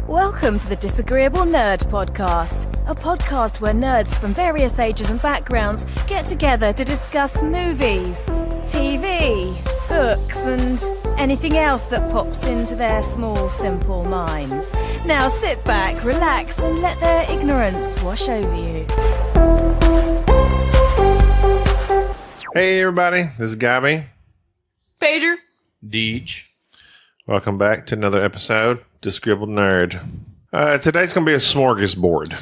Welcome to the Disagreeable Nerd Podcast, a podcast where nerds from various ages and backgrounds get together to discuss movies, TV, books, and anything else that pops into their small, simple minds. Now sit back, relax, and let their ignorance wash over you. Hey everybody, this is Gabby. Pager. Deej. Welcome back to another episode, Disagreeable Nerd. Today's going to be a smorgasbord.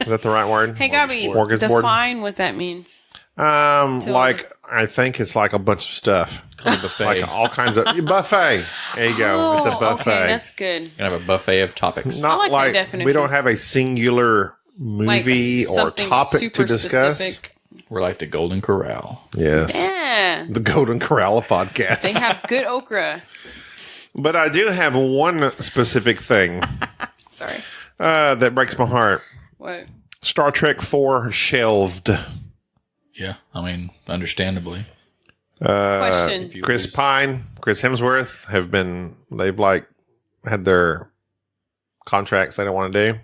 Is that the right word? Hey, Gabby, define what that means. I think it's like a bunch of stuff. Called a buffet. Like all kinds of buffet. There you go. It's a buffet. Okay, that's good. You're going to have a buffet of topics. Not I like that definition. We don't have a singular movie or topic to discuss. Specific. We're like the Golden Corral. Yes. Yeah. The Golden Corral podcast. They have good okra. But I do have one specific thing. Sorry. That breaks my heart. What? Star Trek 4 shelved. Yeah, I mean, understandably. Question. Chris Pine, Chris Hemsworth they've had their contracts they don't want to do.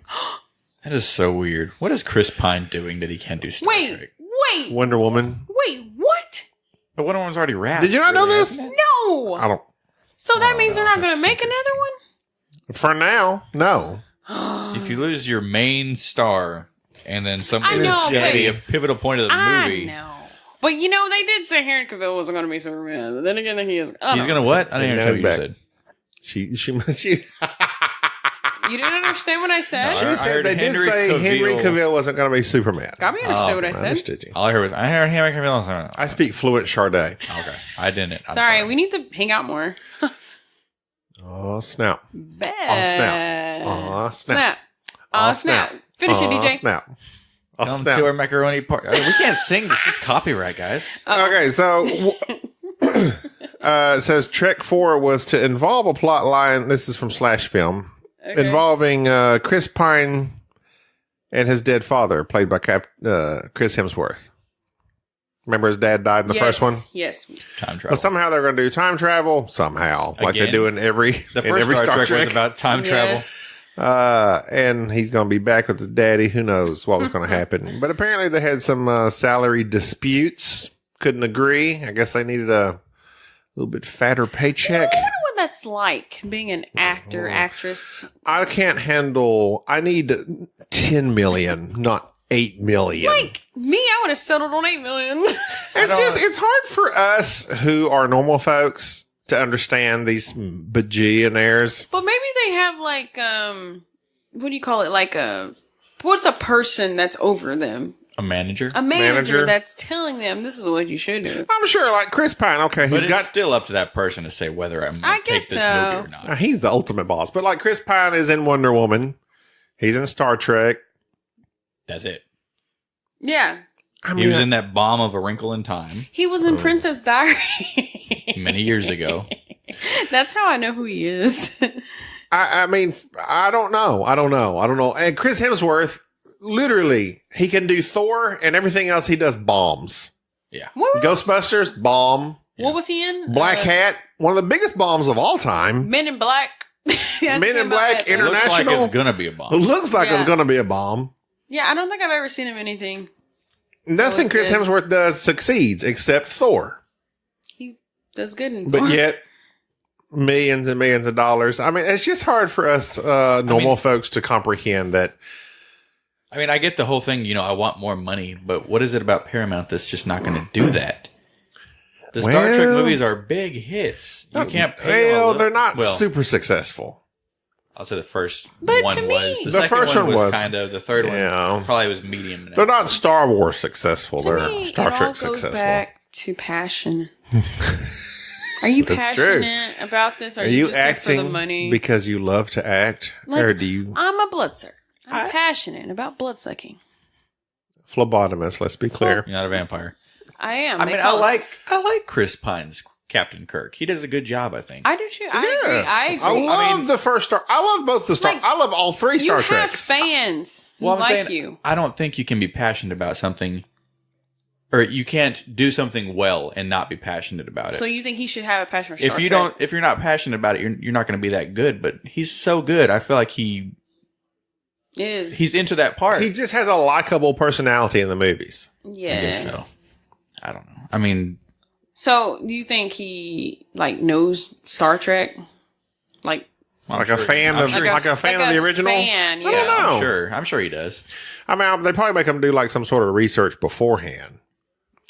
That is so weird. What is Chris Pine doing that he can't do Star Trek? Wait. Wonder Woman. Wait, what? But Wonder Woman's already wrapped. Did you not know this? No. I don't. So that means they're not going to make another one? For now, no. If you lose your main star and then somebody I know, that's going to be a but- pivotal point of the movie. I know. But, they did say Henry Cavill wasn't going to be Superman. But then again, he is. He's going to what? I didn't understand what you said. She You didn't understand what I said? No, She I said heard they did Henry say Henry Cavill. Cavill wasn't going to be Superman. Gabby understood what I I said. understood you. All I heard was, I heard Henry Cavill. I speak fluent Charday. Okay. I didn't. I'm Sorry, we need to hang out more. Oh, snap. Bad. Aw, snap. Aw, snap. Finish it, DJ. Snap. Oh, Come snap. to our macaroni party. We can't sing. This is copyright, guys. Okay, so it says Trek 4 was to involve a plot line. This is from Slash Film. Okay. Involving Chris Pine and his dead father, played by Chris Hemsworth. Remember his dad died in the first one? Yes. Time Well, travel. somehow they're going to do time travel. Somehow. Like they Again? do in every The first Star Trek was about time travel. Yes. and he's going to be back with his daddy. Who knows what was going to happen. But apparently they had some salary disputes. Couldn't agree. I guess they needed a little bit fatter paycheck. I wonder what that's like, being an actor, actress. I can't handle. I need 10 million, not 8 million. Like me, I would have settled on $8 million. It's hard for us who are normal folks to understand these bajillionaires. But maybe they have what do you call it? What's a person that's over them? A manager. A manager that's telling them this is what you should do. I'm sure, like Chris Pine. Okay, But he's it's got. still up to that person to say whether I'm going to take guess this so. movie or not. He's the ultimate boss. But like Chris Pine is in Wonder Woman. He's in Star Trek. That's it. Yeah. I He was in that Bomb of a Wrinkle in Time He was in Princess Diary. many years ago. That's how I know who he is. I mean, I don't know. And Chris Hemsworth, literally, he can do Thor and everything else. He does bombs. Yeah. What was, Ghostbusters, bomb. what was he in? Black Hat, one of the biggest bombs of all time. Men in Black. Men in Black It looks like International. it's going to be a It bomb. looks like Yeah. it's going to be a bomb. Yeah, I don't think I've ever seen him in anything. Nothing Chris good. Hemsworth does succeeds except Thor. He does good in But Thor. yet, millions and millions of dollars. I mean, it's just hard for us normal folks to comprehend that. I mean, I get the whole thing, I want more money, but what is it about Paramount that's just not going to do that? The Star Trek movies are big hits. You can't pay all they're not well, super successful. I'll say the first But one to me- was. The The second first one one was was. kind of. The third Yeah. one probably was medium. They're not Star Wars successful. To They're me, Star it Trek all goes successful. back to passion. Are you That's true. passionate about this? Or Are are you you just here for the acting money? because you love to act? Like, or do you. I'm a bloodsucker. I'm passionate about blood sucking. Phlebotomist, let's be clear. You're not a vampire. I am. I They mean, I call like us- Chris Pine's Captain Kirk. He does a good job, I think. I do too. I agree. Yes. I agree. I love the first Star. I love both the Star. Like, I love all three Star you have Treks. fans who Well, I'm like saying, you. I don't think you can be passionate about something or you can't do something well and not be passionate about it. So you think he should have a passion for Star Trek? If you're not passionate about it, you're not going to be that good. But he's so good. I feel like he's into that part. He just has a likable personality in the movies. Yeah. I guess so. I don't know. I mean, so do you think he knows Star Trek? Like a fan of the original? Fan, yeah. I don't know. I'm sure he does. I mean, they probably make him do like some sort of research beforehand.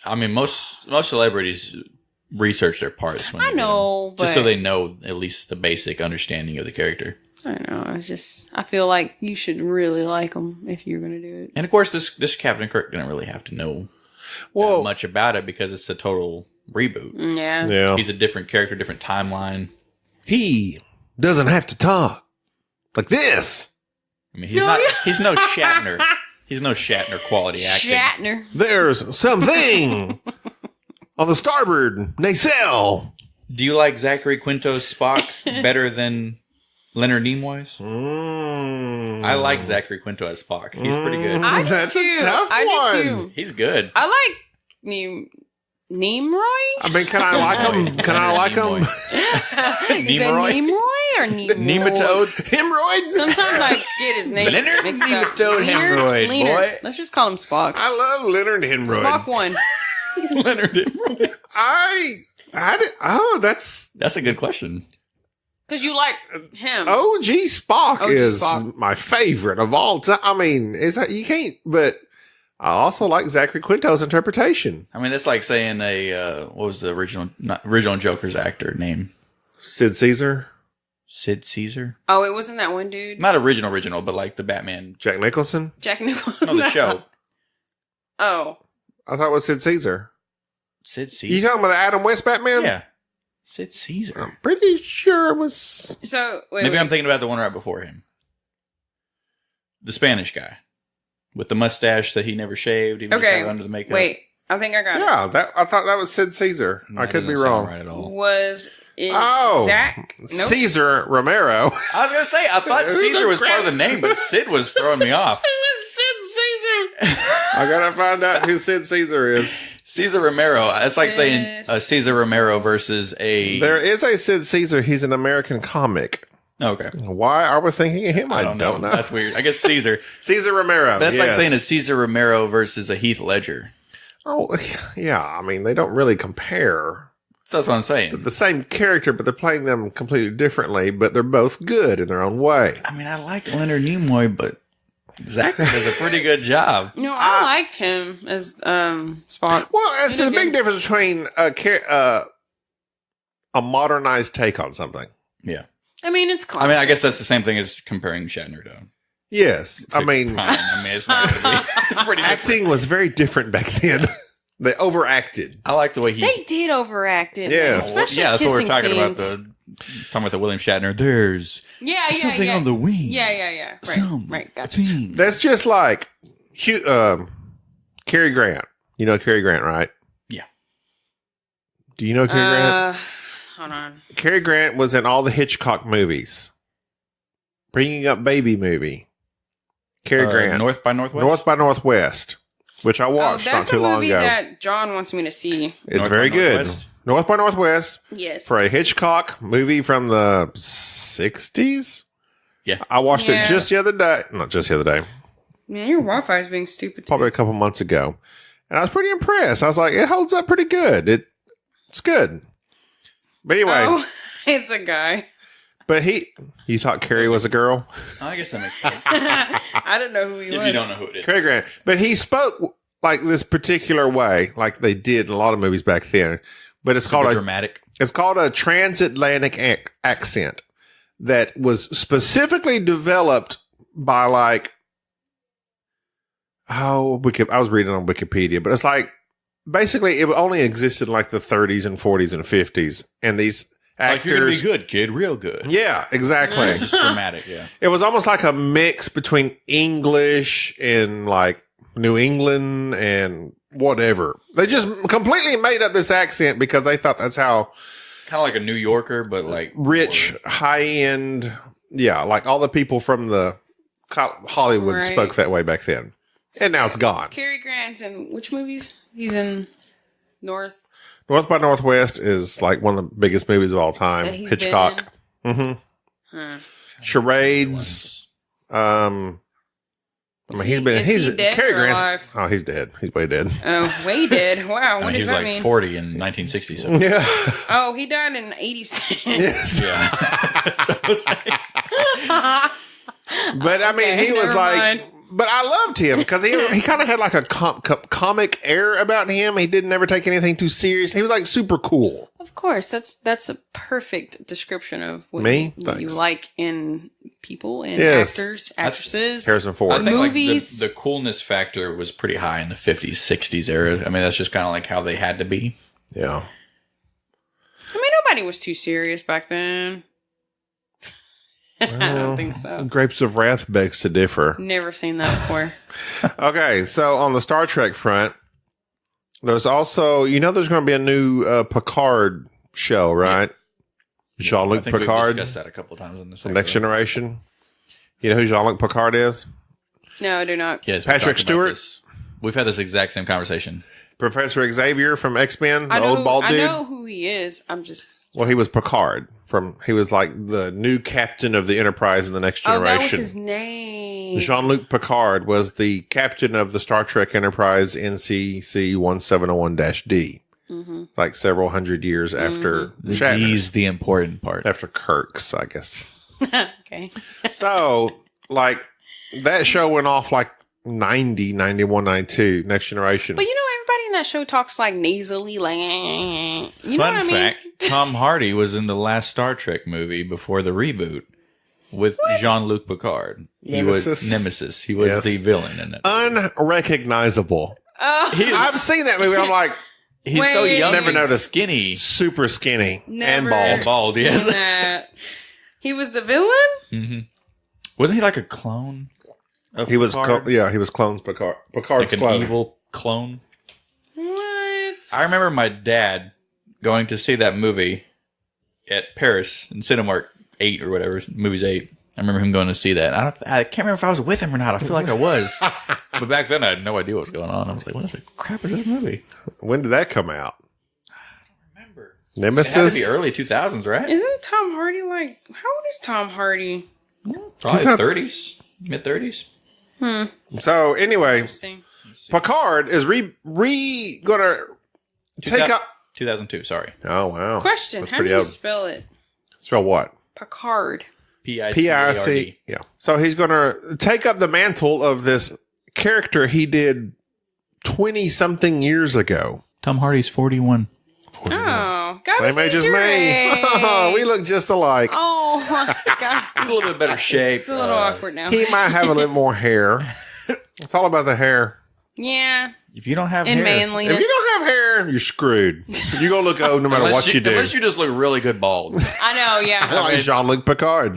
I mean, most celebrities research their parts. When I know, just so they know at least the basic understanding of the character. I know. I feel like you should really like him if you're going to do it. And of course, this Captain Kirk didn't really have to know that much about it because it's a total reboot. Yeah. He's a different character, different timeline. He doesn't have to talk like this. I mean, he's no Shatner. He's no Shatner quality acting. Shatner. There's something on the starboard nacelle. Do you like Zachary Quinto's Spock better than Leonard Nimoy's? I like Zachary Quinto as Spock. He's pretty good. I do That's too. a tough I do one. too. He's good. I like Nimoy. I mean, can I like him? Can I like him? Is it Nimoy or Nimoy? Nematode. Hemorrhoids? Sometimes I get his name Leonard mixed up. Nematode Hemorrhoid, boy. Let's just call him Spock. I love Leonard Hemorrhoid. Spock 1. Leonard Nimoy. That's a good question. Because you like him. OG Spock OG is Spock. my favorite of all time. I mean, you can't, but I also like Zachary Quinto's interpretation. I mean, that's like saying what was the original Joker's actor name? Sid Caesar? Sid Caesar? Oh, it wasn't that one dude? Not original, but like the Batman. Jack Nicholson? Jack Nicholson. No, the show. Oh. I thought it was Sid Caesar. Sid Caesar? You talking about the Adam West Batman? Yeah. Sid Caesar. I'm pretty sure it was. So, Maybe I'm thinking about the one right before him. The Spanish guy. With the mustache that he never shaved. He was just had it under the makeup. Wait, I think I got it. Yeah, I thought that was Sid Caesar. I could be wrong. Right at all. Was it Zach? Nope. Caesar Romero. I was going to say, I thought Caesar was part of the name, but Sid was throwing me off. Sid Caesar. I gotta find out who Sid Caesar is. Caesar Romero. It's like saying Caesar Romero versus a... There is a Sid Caesar. He's an American comic. Okay. Why are we thinking of him? I don't know. That's weird. I guess Caesar. Caesar Romero. That's like saying a Caesar Romero versus a Heath Ledger. Oh, yeah. I mean, they don't really compare. So that's what I'm saying. The same character, but they're playing them completely differently, but they're both good in their own way. I mean, I like Leonard Nimoy, but Zach does a pretty good job. No, I liked him as Spock. Well, it's a big difference between a modernized take on something. Yeah. I mean, it's classic. I mean, I guess that's the same thing as comparing Shatner to... Yes. I mean, it's not it's pretty different. acting was very different back then. They overacted. I like the way he... They did overact it. Yes. Especially that's what we're kissing talking about. scenes. Talking about the William Shatner. There's something on the wing. Yeah. Right. Gotcha. Between. That's just like Cary Grant. You know Cary Grant, right? Yeah. Do you know Cary Grant? Hold on. Cary Grant was in all the Hitchcock movies. Bringing Up Baby movie. Cary Grant. North by Northwest? North by Northwest, which I watched not too long ago. That's a movie that John wants me to see. It's North very by good. Northwest? North by Northwest. Yes. For a Hitchcock movie from the 60s. Yeah. I watched it just the other day. Not just the other day. Man, your Wi-Fi is being stupid. Probably a couple months ago. And I was pretty impressed. I was like, it holds up pretty good. It's good. But anyway. Oh, it's a guy. But you thought Carrie was a girl? I guess that makes sense. I don't know who he was. If you don't know who it is. Cary Grant. But he spoke like this particular way, like they did in a lot of movies back then. But it's called dramatic. It's called a transatlantic accent that was specifically developed by I was reading on Wikipedia, but it's like basically it only existed in like the 30s and 40s and 50s, and these actors. Like, you're gonna be good, kid, real good. Yeah, exactly. Just dramatic, yeah. It was almost like a mix between English and like New England and whatever. They just completely made up this accent because they thought that's how Kind of like a New Yorker, but like rich, high end. Yeah, like all the people from the Hollywood Right. spoke that way back then. and now it's gone. Cary Grant in which movies? He's in North by Northwest is like one of the biggest movies of all time. that he's Hitchcock. been in? Mm-hmm. Charades. I mean, Is he dead Cary or Grant's. alive? Oh, he's dead. He's way dead. Oh, way dead. Wow, I what mean, he does was that like mean? 40 in 1960. So. Yeah. Oh, he died in 86. Yes. Yeah. So it's like- But I mean, Okay, he was never like. mind. But I loved him because he kind of had like a comic air about him. He didn't ever take anything too serious. He was like super cool. Of course, that's a perfect description of what, Me? what you Thanks. like in people and Yes. actors, actresses. Harrison I Ford. think Movies. Like the coolness factor was pretty high in the 50s, 60s era. I mean, that's just kind of like how they had to be. Yeah. I mean, nobody was too serious back then. I don't think so. Grapes of Wrath begs to differ. Never seen that before. Okay, so on the Star Trek front, there's also, there's going to be a new Picard show, right? I Jean-Luc think Picard, we've discussed that a couple times on this. Next Generation. You know who Jean-Luc Picard is? No, I do not. Yes, Patrick Stewart? We've had this exact same conversation. Professor Xavier from X-Men, the I know, old bald dude. I know who he is. I'm just. Well, he was Picard. He was like the new captain of the Enterprise in the Next Oh, Generation. that was his name. Jean-Luc Picard was the captain of the Star Trek Enterprise NCC 1701-D. Mm-hmm. Like several hundred years after Shatner. D's the important part. After Kirk's, I guess. Okay. So, like, that show went off like 90, 91, 92, Next Generation. But everybody in that show talks like nasally, like, you know Fun what I mean? fact, Tom Hardy was in the last Star Trek movie before the reboot with Jean-Luc Picard. He was Nemesis. He was Yes. the villain in it. Unrecognizable. Oh, I've seen that movie. I'm like, He's so Wait. young Never and noticed. skinny. super skinny never and bald. Bald, seen yes. that. He was the villain? Mm-hmm. Wasn't he like a clone? Of He was, Picard? he was clones Picard. Picard's Like an clone. evil clone? What? I remember my dad going to see that movie at Paris in Cinemark 8 or whatever. Movie's 8. I remember him going to see that. I can't remember if I was with him or not. I feel like I was. But back then, I had no idea what was going on. I was like, what the crap is this movie? When did that come out? Remember. It Nemesis? had to be early 2000s, right? Isn't Tom Hardy like, how old is Tom Hardy? Probably He's not- 30s. Mid-30s. So, anyway, Interesting. Picard is gonna take up. 2002, sorry. Oh, wow. Question, That's how do pretty you old. spell it? Spell what? Picard. P-I-C-A-R-D. PIC. Yeah. So he's going to take up the mantle of this character he did 20 something years ago. Tom Hardy's 41. Oh, God, Same age as your me. age. We look just alike. Oh, my God. He's a little bit better shape. It's a little awkward now. He might have a little more hair. It's all about the hair. Yeah. If you don't have And hair, manliness. If you don't have hair, you're screwed. You're going to look old no matter what you do. Unless you just look really good bald. I know, yeah. Like Jean-Luc Picard.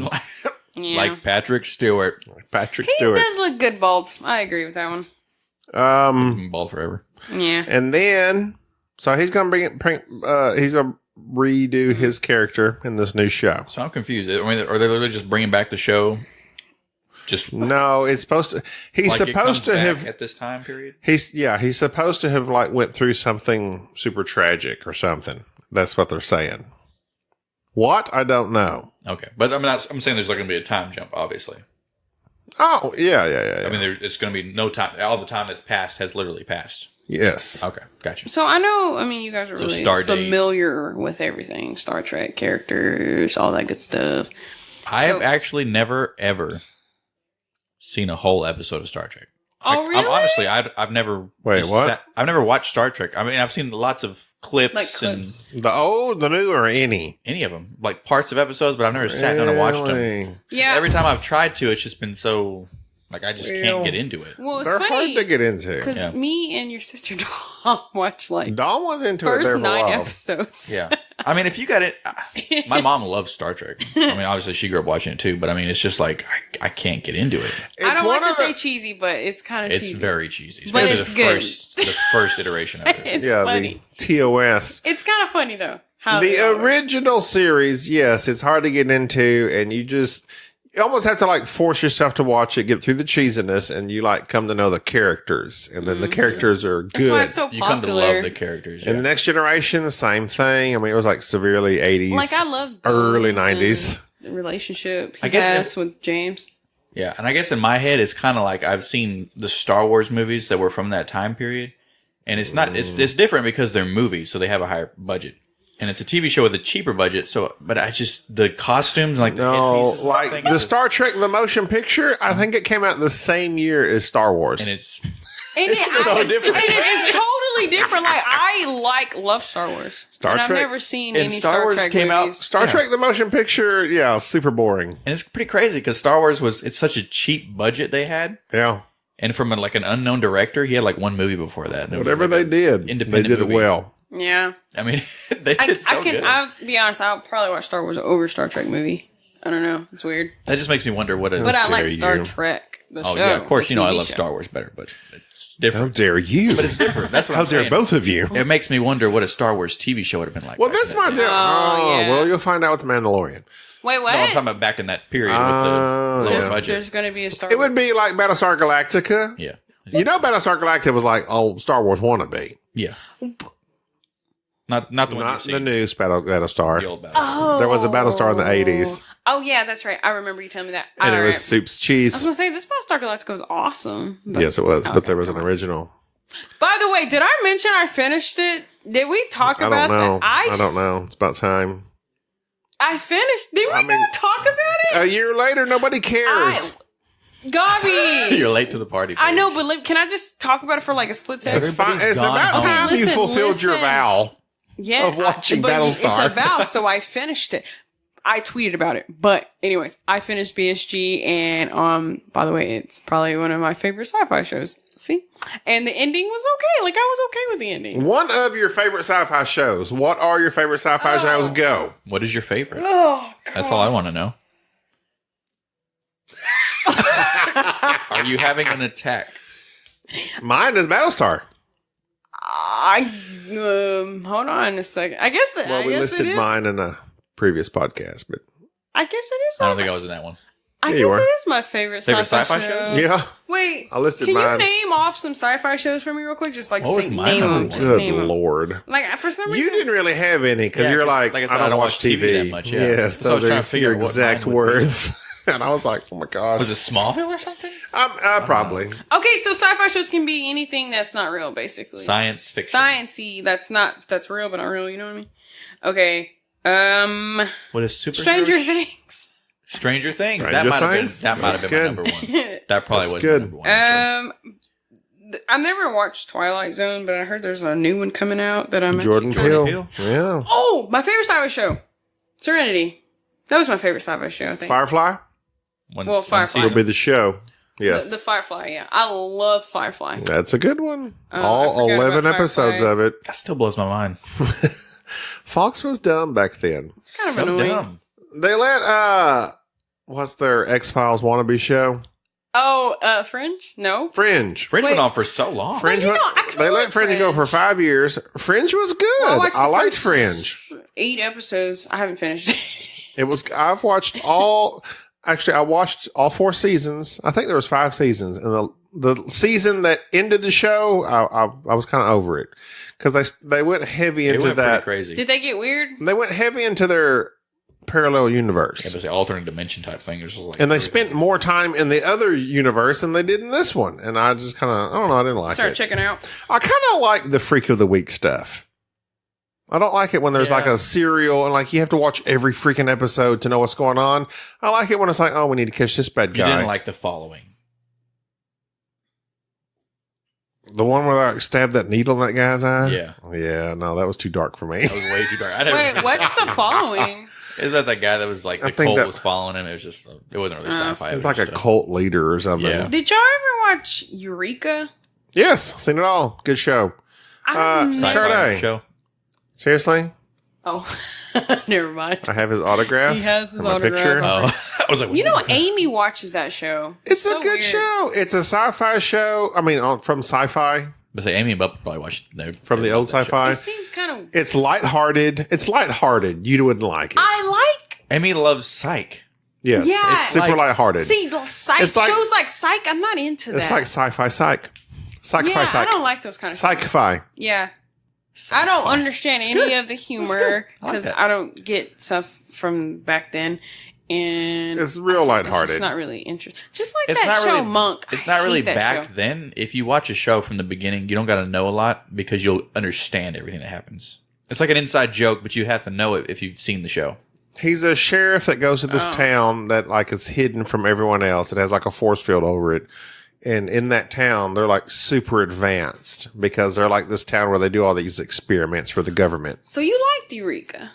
Yeah. Like Patrick Stewart. Patrick He Stewart. does look good bald. I agree with that one. Bald forever. Yeah. And then, so he's going to he's going to redo his character in this new show. So I'm confused. I mean, are they literally just bringing back the show? Just No, it's supposed to. He's like it comes supposed to back have. at this time period. He's supposed to have like went through something super tragic or something. That's what they're saying. What? I don't know. Okay, but I'm saying there's like going to be a time jump, obviously. Oh, yeah. I mean, it's going to be no time. All the time that's passed has literally passed. Yes. Okay, gotcha. So I know, you guys are So really Stardate. familiar with everything. Star Trek characters, all that good stuff. I have actually never ever seen a whole episode of Star Trek. Oh, really? Honestly, I've never. Wait, just what? I've never watched Star Trek. I mean, I've seen lots of clips, Like clips. and The old, the new, or any? any of them, like parts of episodes, but I've never sat down and watched them. Really? Yeah. Every time I've tried to, it's just been so like I just Well, can't get into it. Well, it's They're funny hard to get into. because Yeah. me and your sister Dawn watch like Dawn was into it first there for a 9 while. episodes. Yeah, I mean, if you got it, my mom loves Star Trek. I mean, obviously she grew up watching it too, but I mean, it's just like I can't get into it. I don't one like to of the- say cheesy, but it's kind of It's cheesy. very cheesy, But especially it's good. the first iteration of it. It's Yeah, funny. the TOS. It's kind of funny though. How they The all work. original series, yes, it's hard to get into, and you just you almost have to like force yourself to watch it, get through the cheesiness, and you like come to know the characters, and then the characters are That's why good. it's so You come to popular. love the characters. And the next generation, the same thing. I mean, it was like severely 80s, Like I love early Bones and 90s. the relationship I he guess has with James. Yeah, and I guess in my head, it's kind of like I've seen the Star Wars movies that were from that time period, and it's not. It's different because they're movies, so they have a higher budget, and it's a TV show with a cheaper budget. So, but I just the costumes, like the No, headpieces and like everything, the it's Star Trek, the motion picture, I think it came out the same year as Star Wars. and it's And It's so different. And it's totally different. Like I love Star Wars. Star and I've Trek- never seen and any Star Star Wars Trek came out- movies. Star Trek, the motion picture, yeah, super boring. and it's pretty crazy because Star Wars it's such a cheap budget they had, Yeah. and from like an unknown director, he had like one movie before that. and it was Whatever like they did, they independent did movie. it well. Yeah. I mean, they did so good. I'll be honest, I'll probably watch Star Wars over Star Trek movie. I don't know. It's weird. That just makes me wonder what. But I dare like Star you. Trek, the Oh show. yeah, of course. the You know I TV love show. Star Wars better, but it's How different. dare you? But it's different. That's what How I'm dare saying. both of you? It makes me wonder what a Star Wars TV show would have been like. Well, back that's in that my day. deal. Oh, yeah. well, you'll find out with the Mandalorian. Wait, what? No, I'm talking about back in that period with the lower yeah. budget. There's going to be a Star It Wars. would be like Battlestar Galactica. Yeah, You know, Battlestar Galactica was like, oh, Star Wars wannabe. yeah. Not the one you've Not seen. the new The Battlestar. old Battle. Oh. There was a Battlestar in the 80s, Oh, yeah, that's right. I remember you telling me that. and it All was right. Soup's I was Cheese. going to say, this Battlestar Galactica was awesome. But- Yes, it was, but Okay, there was an never mind. original. By the way, did I mention I finished it? Did we talk I about don't know. that? I don't know. It's about time. I finished. Did we I mean- not talk about it? A year later, nobody cares. Gabi. You're late to the party. I folks. know, but can I just talk about it for like a split second? It's fine. Everybody's It's gone about home. time you Listen, fulfilled your listen. vow. Yeah, of watching but Battlestar. It's a vow, so I finished it. I tweeted about it, but anyways, I finished BSG, and by the way, it's probably one of my favorite sci-fi shows. See, and the ending was okay. Like I was okay with the ending. One of your favorite sci-fi shows. What are your favorite sci-fi shows? Go. What is your favorite? Oh, That's all I want to know. Are you having an attack? Mine is Battlestar. Hold on a second. I guess Well, we it listed is. mine in a previous podcast, but I guess it is. I My, don't think I was in that one. I Yeah, guess you were. it is my favorite sci-fi, sci-fi show. shows? yeah. Wait, I listed can mine. you name off some sci-fi shows for me real quick? Just like What was say, my name number them. one? Just Good name them. Lord. Like for some reason, You didn't really have any because Yeah, you're 'cause, like, like I I, said, don't watch TV. that much, yeah. Yes, So I was those trying are to figure your out what exact mine would be. words. And I was like, oh my God. Was it Smallville or something? Probably. Okay, so sci-fi shows can be anything that's not real, basically. Science fiction. Sciencey, that's real, but not real. You know what I mean? Okay. What is super? Stranger Things. Stranger Things. Stranger That might have been. Things? That might have That's been my good. number one. That probably That's was good. my number one. actually. I've never watched Twilight Zone, but I heard there's a new one coming out that I'm Jordan actually trying Peele. to- Yeah. Oh, my favorite sci-fi show, Serenity. That was my favorite sci-fi show. I think. Firefly Well, Firefly. will be the show. Yes. The Firefly. Yeah, I love Firefly. That's a good one. I All forgot 11 about episodes Firefly. of it. That still blows my mind. Fox was dumb back then. It's kind of So annoying. dumb. They let, what's their X-Files wannabe show? Oh, Fringe? No. Fringe. Fringe Wait. went on for so long. Fringe you went- know, I kinda they let like Fringe go for Fringe. 5 years. Fringe was good. watched I the liked first Fringe. 8 episodes. I haven't finished it. I've watched all, actually, I watched all 4 seasons. I think there was 5 seasons. And the season that ended the show, I was kind of over it. Because they went heavy It into went pretty that. crazy. Did they get weird? They went heavy into their parallel Yeah, universe. it was an alternate dimension type thing. It was just like And they spent more time in the other universe than they did in this one. And I just kind of, I don't know, I didn't like Start it. checking out. I kind of like the Freak of the Week stuff. I don't like it when there's Yeah. like a serial and like you have to watch every freaking episode to know what's going on. I like it when it's like, oh, we need to catch this bad You guy. didn't like the following. The one where I stabbed that needle in that guy's eye? Yeah. Yeah, no, that was too dark for me. That was way too dark. I never Wait, finished what's that. the following? Is that guy that was like I the think cult that- was following him? It was just it wasn't really sci-fi. It's like a stuff. cult leader or something. Yeah. Did y'all ever watch Eureka? Yes, seen it all. Good show. I've Sci-fi never- Sade. show. Seriously? Oh, never mind. I have his autograph. He has his and my autograph. picture. Oh, I was like, You know, Amy watches that show. It's a so good weird. show. It's a sci-fi show. I mean, from sci-fi, But say Amy and Bubba probably watched from the old sci-fi. It seems kind of. It's lighthearted. It's lighthearted. You wouldn't like it. I like. Amy loves Psych. Yes, Yeah. it's super Like- lighthearted. See, psych It's like- shows like Psych, I'm not into that. It's like sci-fi psych. Sci-fi yeah, psych. I don't like those kind of shows. Sci-fi. Yeah. I don't understand any of the humor I like because that. I don't get stuff from back then. And It's real it's lighthearted. just not really interesting. Just like It's that not show really Monk. It's I not really hate that back show. then. If you watch a show from the beginning, you don't got to know a lot because you'll understand everything that happens. It's like an inside joke, but you have to know it if you've seen the show. He's a sheriff that goes to this town that like is hidden from everyone else. It has like a force field over it. And in that town, they're like super advanced because they're like this town where they do all these experiments for the government. So you liked Eureka?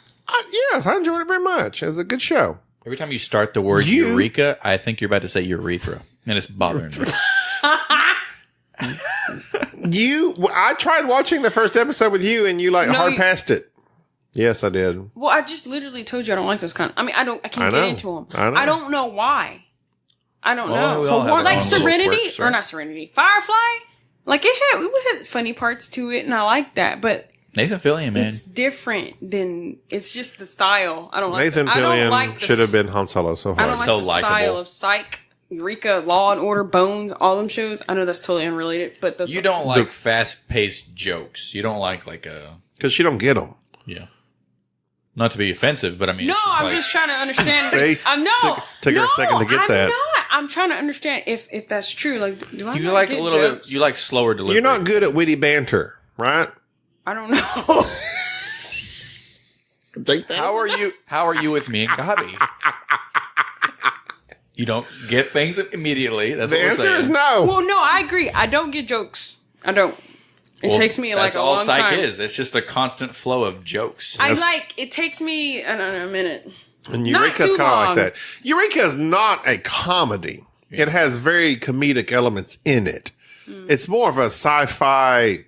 Yes, I enjoyed it very much. It was a good show. Every time you start the word You- eureka, I think you're about to say urethra, and it's bothering me. I tried watching the first episode with you and you like No, hard you- passed it. Yes, I did. Well, I just literally told you I don't like those kind. I mean, I can't I get know. into them. I know. I don't know why. I don't Well, we know. all have our Like own little Serenity quirks, or right? not Serenity, Firefly. Like we had funny parts to it, and I like that, but. Nathan Fillion, man. It's different than it's just the style. I don't like. Nathan I don't Fillion like the should have been Han Solo so I hard. don't like So the likable. style of Psych, Eureka, Law and Order, Bones, all them shows. I know that's totally unrelated, but that's, You don't like fast-paced jokes. You don't like a Because you don't get them. yeah. Not to be offensive, but I mean, No, it's just I'm like, just trying to understand. See? Took her a second to get I'm that. Not. I'm trying to understand if that's true. Like, do I you not like get a little jokes? bit. You like slower delivery. You're not good at witty banter, right? I don't know. Take that. How are you with me and Gabi? You don't get things immediately. That's The what we're answer saying. is no. Well, no, I agree. I don't get jokes. I don't. It Well, takes me like that's a all long psych time. is. It's just a constant flow of jokes. It takes me, I don't know, a minute. And Not Eureka's too kind of like long. that. Eureka is not a comedy. It has very comedic elements in it. It's more of a sci-fi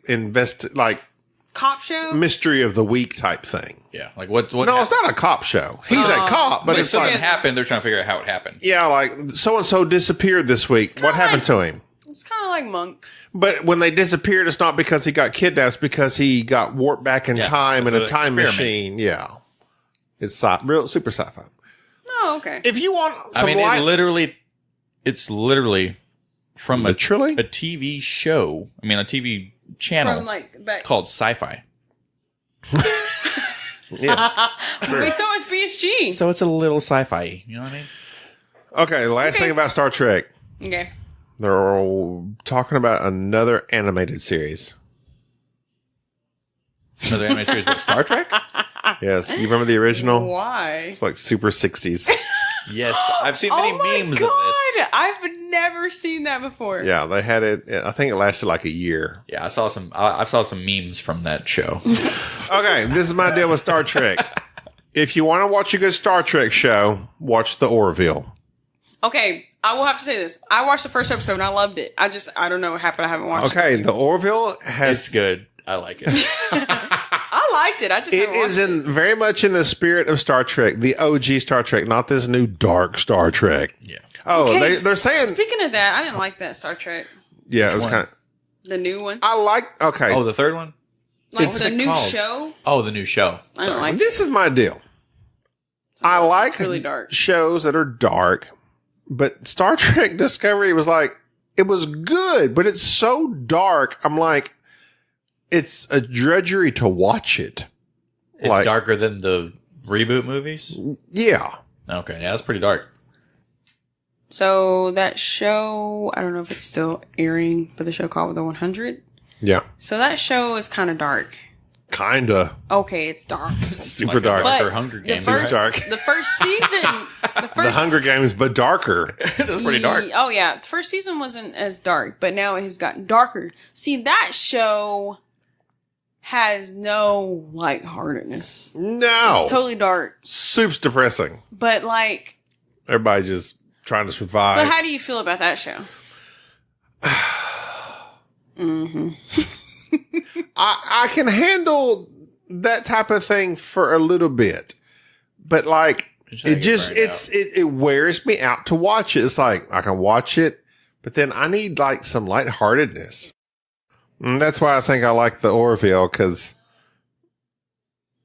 Cop show? mystery of the week type thing. Yeah, like what? No, it's not a cop show. He's a cop, but But it's something like, happened. They're trying to figure out how it happened. yeah, like so and so disappeared this week. What happened to him? It's kind of like Monk. But when they disappeared, it's not because he got kidnapped. It's because he got warped back in Yeah, time in it's a an time experiment. machine. Yeah, it's real super sci-fi. Oh, okay. If you want some I mean, light, it's literally from Literally? a TV show. I mean, a TV channel From like back. called Sci-Fi. yes. Wait, so is BSG. So it's a little sci-fi. You know what I mean? Okay, the last Okay. thing about Star Trek. Okay. They're all talking about another animated series. Another anime series with Star Trek. Yes, you remember the original? Why? It's like super 60s. Yes, I've seen many Oh my memes god! of this. I've never seen that before. Yeah, they had it. I think it lasted like a year. Yeah, I saw some memes from that show. Okay, this is my deal with Star Trek. If you want to watch a good Star Trek show, watch The Orville. Okay, I will have to say this. I watched the first episode and I loved it. I don't know what happened. I haven't watched Okay, it. The Orville has. It's good. I like it. I liked it. I just It haven't watched is very much in the spirit of Star Trek, the OG Star Trek, not this new dark Star Trek. Yeah. Oh, Okay, they're saying, Speaking of that, I didn't like that Star Trek. yeah, it was one? kind of. The new one. I like. Okay, Oh, the third one. Like What's the it new called? show. Oh, the new show. I don't like this is my deal. I like really dark. shows that are dark, but Star Trek Discovery was like, it was good, but it's so dark. I'm like, it's a drudgery to watch it. It's Like- darker than the reboot movies. Yeah. Okay, yeah, that's pretty dark. So that show, I don't know if it's still airing, but the show called The 100. Yeah. So that show is kind of dark. Kinda. Okay, it's dark. Super Like dark. Darker But Hunger the Games. first, dark. the first season, The Hunger Games, but darker. That's pretty dark. Oh yeah, the first season wasn't as dark, but now it has gotten darker. See, that show has no lightheartedness. No. It's totally dark, Soup's depressing. but like, Everybody just trying to survive. but how do you feel about that show? I can handle that type of thing for a little bit, but like Just gotta get burned it wears me out to watch it. It's like I can watch it, but then I need like some lightheartedness. And that's why I think I like the Orville because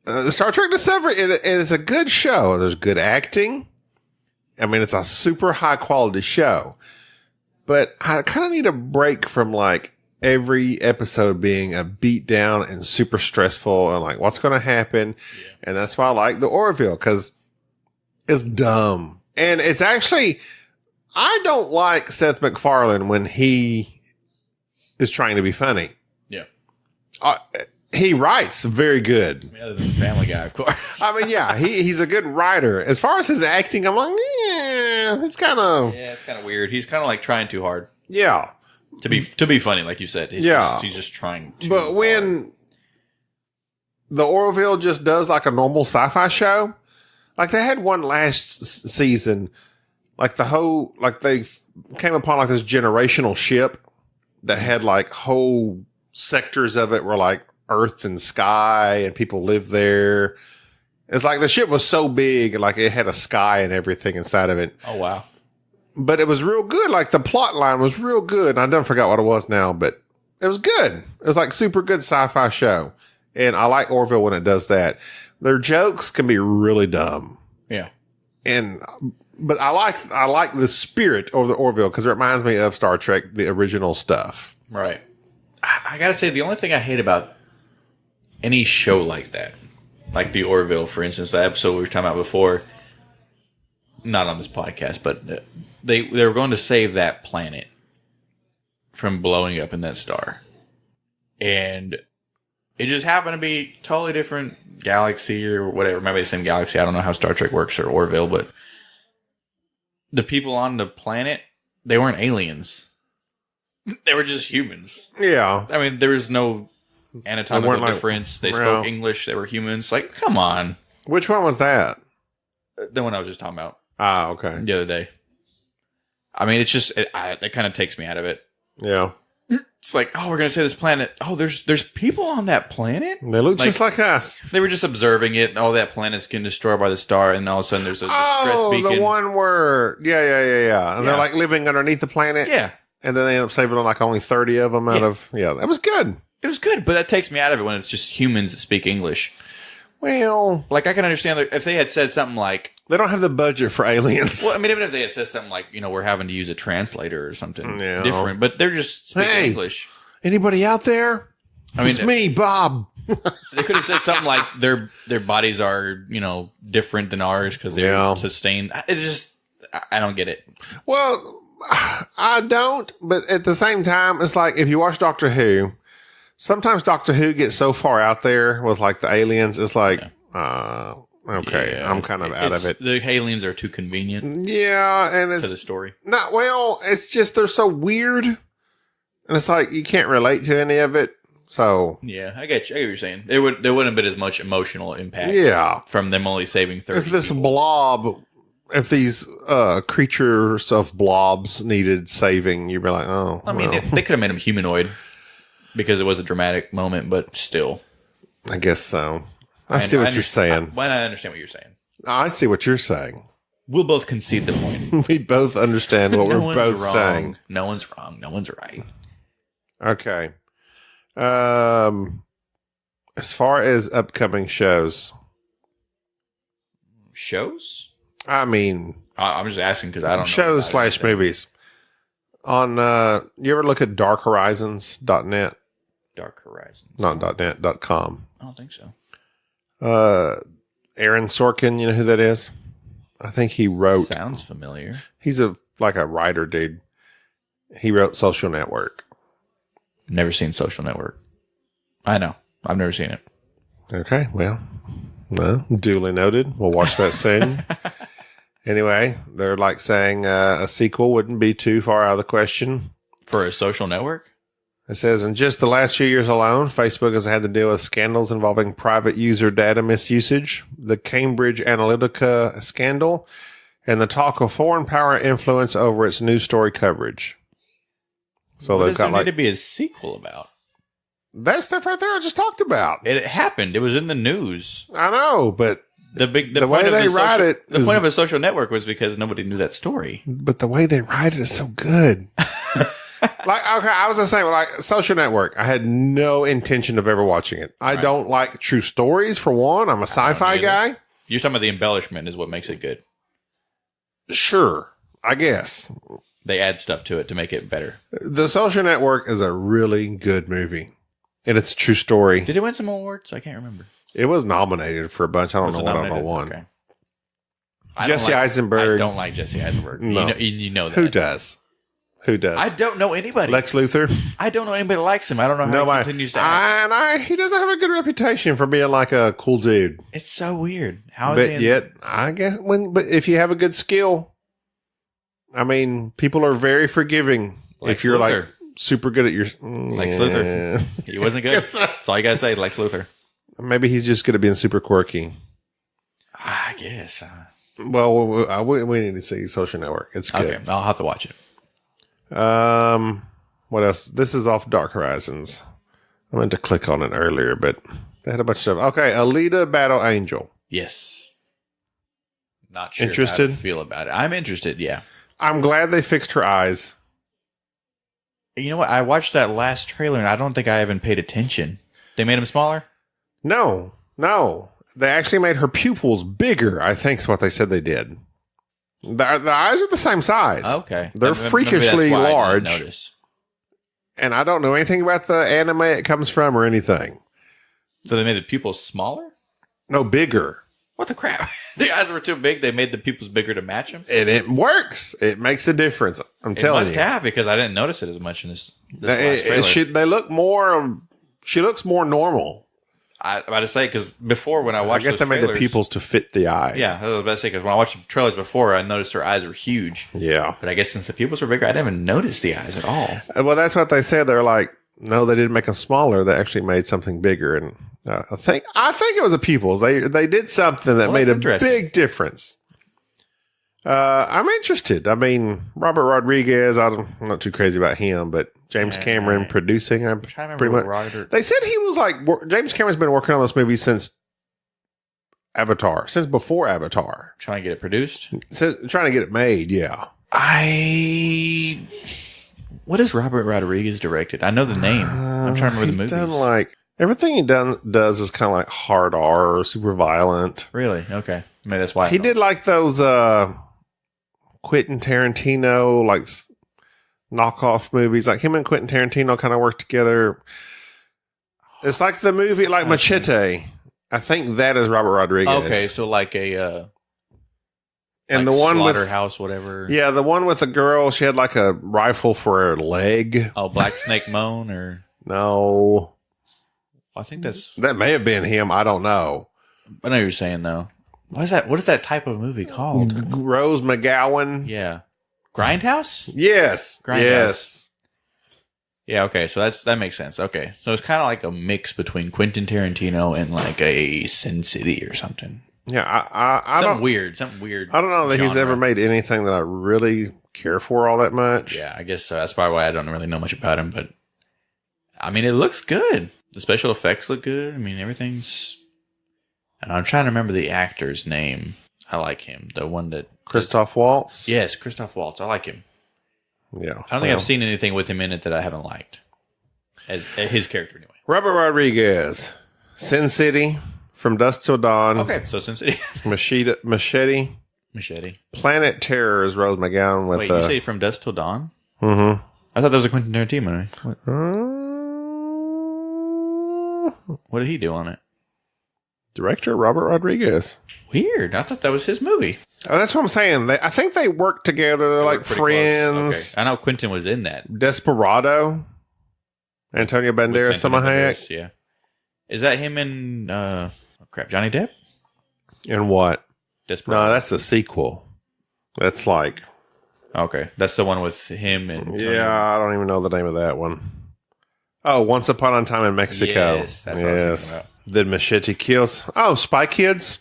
the Star Trek Discovery it is a good show. There's good acting. I mean, it's a super high quality show, but I kind of need a break from like every episode being a beat down and super stressful and like what's going to happen. Yeah. And that's why I like the Orville, because it's dumb. And it's actually, I don't like Seth MacFarlane when he is trying to be funny. Yeah. He writes very good. I mean, other than Family Guy, of course. I mean, yeah, he's a good writer. As far as his acting, I'm like, it's kind of weird. He's kind of like trying too hard. Yeah. To be funny, like you said. He's just trying too hard. But when the Orville just does like a normal sci-fi show, like they had one last season, like they came upon like this generational ship that had like whole sectors of it were like earth and sky and people lived there. It's like the ship was so big, like it had a sky and everything inside of it. Oh, wow. But it was real good. Like the plot line was real good. And I don't forget what it was now, but it was good. It was like super good sci-fi show. And I like Orville when it does that. Their jokes can be really dumb. Yeah. But I like the spirit of the Orville because it reminds me of Star Trek, the original stuff. Right. I gotta say, the only thing I hate about any show like that, like the Orville, for instance, the episode we were talking about before, not on this podcast, but they were going to save that planet from blowing up in that star. And it just happened to be totally different galaxy or whatever. Maybe the same galaxy. I don't know how Star Trek works or Orville, but the people on the planet, they weren't aliens. They were just humans. Yeah. I mean, there was no anatomical difference. They spoke English. They were humans. Like, come on. Which one was that? The one I was just talking about. Ah, okay. The other day. I mean, it's just, that kind of takes me out of it. Yeah. It's like, oh, we're going to say this planet. Oh, there's people on that planet? They look just like us. They were just observing it. Oh, that planet's getting destroyed by the star. And all of a sudden there's a distress beacon. Oh, the one where, yeah. And they're like living underneath the planet. Yeah. And then they end up saving like only 30 of them out of, that was good. It was good, but that takes me out of it when it's just humans that speak English. Well, like I can understand if they had said something like, they don't have the budget for aliens. Well, I mean, even if they had said something like, we're having to use a translator or something different, but they're just speaking English. Anybody out there? It's me, Bob. They could have said something like their bodies are, different than ours because they're sustained. It's just, I don't get it. Well, I don't, but at the same time, it's like if you watch Doctor Who, sometimes Doctor Who gets so far out there with like the aliens, it's like, okay, I'm kind of out of it. The aliens are too convenient. Yeah, and it's to the story. It's just they're so weird, and it's like you can't relate to any of it. So yeah, I get what you're saying. There wouldn't have been as much emotional impact. From them only saving 30. If this blob. If these creatures of blobs needed saving, you'd be like, oh. I mean, they could have made them humanoid because it was a dramatic moment, but still. I guess so. I see what you're saying. I understand what you're saying. I see what you're saying. We'll both concede the point. We both understand what we're both wrong. saying. No one's wrong. No one's right. Okay. As far as upcoming shows. Shows? I mean, I'm just asking because I don't know. Shows / movies. On, you ever look at darkhorizons.net? Dark Horizons. Not .net, .com. I don't think so. Aaron Sorkin, you know who that is? I think he wrote. Sounds familiar. He's like a writer dude. He wrote Social Network. Never seen Social Network. I know. I've never seen it. Okay, well, duly noted. We'll watch that soon. Anyway, they're like saying a sequel wouldn't be too far out of the question. For a social network? It says, in just the last few years alone, Facebook has had to deal with scandals involving private user data misusage, the Cambridge Analytica scandal, and the talk of foreign power influence over its news story coverage. So what they've does got there need to be a sequel about? That stuff right there I just talked about. It happened. It was in the news. I know, but the way they write it, the point of a social network was because nobody knew that story. But the way they write it is so good. I was gonna say, like Social Network, I had no intention of ever watching it. I don't like true stories for one. I'm a sci-fi guy. You're talking about the embellishment is what makes it good. Sure, I guess. They add stuff to it to make it better. The Social Network is a really good movie. And it's a true story. Did it win some awards? I can't remember. It was nominated for a bunch. I don't know what I won. Okay. Jesse Eisenberg. I don't like Jesse Eisenberg. No. You know that. Who does? Who does? I don't know anybody. Lex Luthor? I don't know anybody that likes him. I don't know how Nobody. he continues to act. He doesn't have a good reputation for being like a cool dude. It's so weird. How is But he? yet, I guess but if you have a good skill, I mean, people are very forgiving Lex if you're Luthor. like super good at your Lex Luthor. He wasn't good. That's all you gotta say. Lex Luthor. Maybe he's just good at being super quirky. I guess. Well, we need to see Social Network. It's good. Okay, I'll have to watch it. What else? This is off Dark Horizons. I meant to click on it earlier, but they had a bunch of stuff. Okay, Alita Battle Angel. Yes. Not sure Interested? how to feel about it. I'm interested, yeah. I'm glad they fixed her eyes. You know what? I watched that last trailer and I don't think I even paid attention. They made him smaller? No. They actually made her pupils bigger, I think is what they said they did. The eyes are the same size. Okay. They're Maybe freakishly that's why I large. didn't notice. And I don't know anything about the anime it comes from or anything. So they made the pupils smaller? No, bigger. What the crap? The eyes were too big. They made the pupils bigger to match them? And it works. It makes a difference. I'm It telling must you. have because I didn't notice it as much in this last trailer. They look more. She looks more normal. I was about to say, because before when I watched I guess they those made the trailers- pupils to fit the eye. Yeah, I was about to say, because when I watched the trailers before, I noticed her eyes were huge. Yeah. But I guess since the pupils were bigger, I didn't even notice the eyes at all. Well, that's what they said. They're like, no, they didn't make them smaller. They actually made something bigger. And I think it was the pupils. They did something that Well, made that's a interesting. big difference. I'm interested. I mean, Robert Rodriguez, I'm not too crazy about him, but James Cameron producing. I'm trying to pretty remember much. what They said he was like James Cameron's been working on this movie since Avatar, since before Avatar, trying to get it produced. trying to get it made. Yeah, What has Robert Rodriguez directed? I know the name. I'm trying to remember the he's movies. done like everything he does is kind of like hard R, super violent. Really? Okay. Maybe that's why. He did like those Quentin Tarantino like knockoff movies. Like him and Quentin Tarantino kind of work together. It's like the movie like Machete. I think that is Robert Rodriguez. Okay, so like a and like the one with Slaughterhouse, whatever. yeah, the one with the girl. She had like a rifle for her leg. Oh, Black Snake Moan, or No, I think that's. that may have been him. I don't know. I know what you're saying though. What is that? What is that type of movie called? Rose McGowan. Yeah, Grindhouse. Yes. Grindhouse. Yes. Yeah. Okay, so that makes sense. Okay, so it's kind of like a mix between Quentin Tarantino and like a Sin City or something. Yeah. I Something don't. weird. Something weird. I don't know that he's genre. ever made anything that I really care for all that much. Yeah, I guess that's probably why I don't really know much about him. But I mean, it looks good. The special effects look good. I mean, everything's. And I'm trying to remember the actor's name. I like him. The one that Christoph Waltz. Yes, Christoph Waltz. I like him. Yeah. I don't think I've seen anything with him in it that I haven't liked. As his character, anyway. Robert Rodriguez, Sin City, From Dusk Till Dawn. Okay, so Sin City. Machete. Planet Terror is Rose McGowan with. Wait, you say From Dusk Till Dawn? Mm-hmm. I thought that was a Quentin Tarantino movie. What did he do on it? Director Robert Rodriguez. Weird. I thought that was his movie. Oh, that's what I'm saying. I think they work together. They're like Pretty close. friends. Okay. I know Quentin was in that. Desperado. Antonio With Banderas, Antonio Salma Hayek. Banderas, yeah. Is that him and Johnny Depp? And what? Desperado. No, that's the sequel. That's like. Okay, that's the one with him and Antonio. Yeah, I don't even know the name of that one. Oh, Once Upon a Time in Mexico. Yes, that's what I was thinking about. Then Machete Kills. Oh, Spy Kids.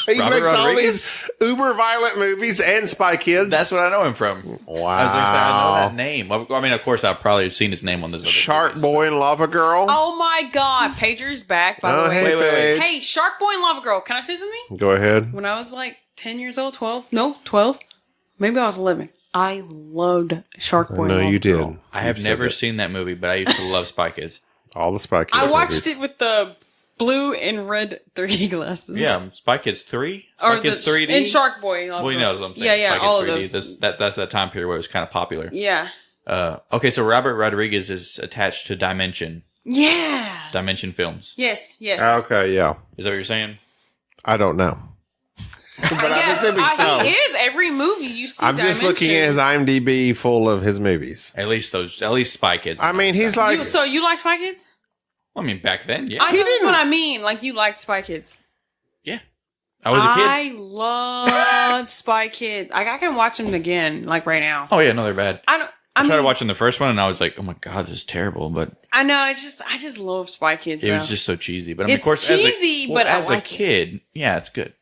He Robert makes all Rodriguez? these uber violent movies and Spy Kids. That's what I know him from. Wow. I was going to say, I know that name. Well, I mean, of course, I've probably seen his name on those other Shark movies. Boy and Lava Girl. Oh my God, Pager's back. By Oh, the way, hey, Wait. Paige. hey, Shark Boy and Lava Girl. Can I say something? Go ahead. When I was like 10 years old, 12, maybe I was 11. I loved Shark Boy. No, and Lava you did. Girl. I have You never said it. seen that movie, but I used to love Spy Kids. All the Spy Kids. I watched movies. it with the blue and red 3D glasses. Yeah, Spy Kids 3? Spy Kids 3D? And Shark Boy. Well, you know what I'm saying. Yeah, Spy Kids all of 3D. those. That's that time period where it was kind of popular. Yeah. Okay, so Robert Rodriguez is attached to Dimension. Yeah. Dimension Films. Yes. Okay, yeah. Is that what you're saying? I don't know. But Yes, I'm assuming so. he is. Every movie you see I'm just looking at his IMDb full of his movies. At least Spy Kids. I mean, he's like... So you like Spy Kids? I mean, back then, yeah. That's what I mean. Like, you liked Spy Kids. Yeah. I was a kid. I love Spy Kids. I can watch them again, like right now. Oh, yeah, no, they're bad. I tried mean, watching the first one, and I was like, oh my God, this is terrible. But I know. I just love Spy Kids. it was just so cheesy. But I mean, It's of course, cheesy, but I as like a kid, yeah, it's good.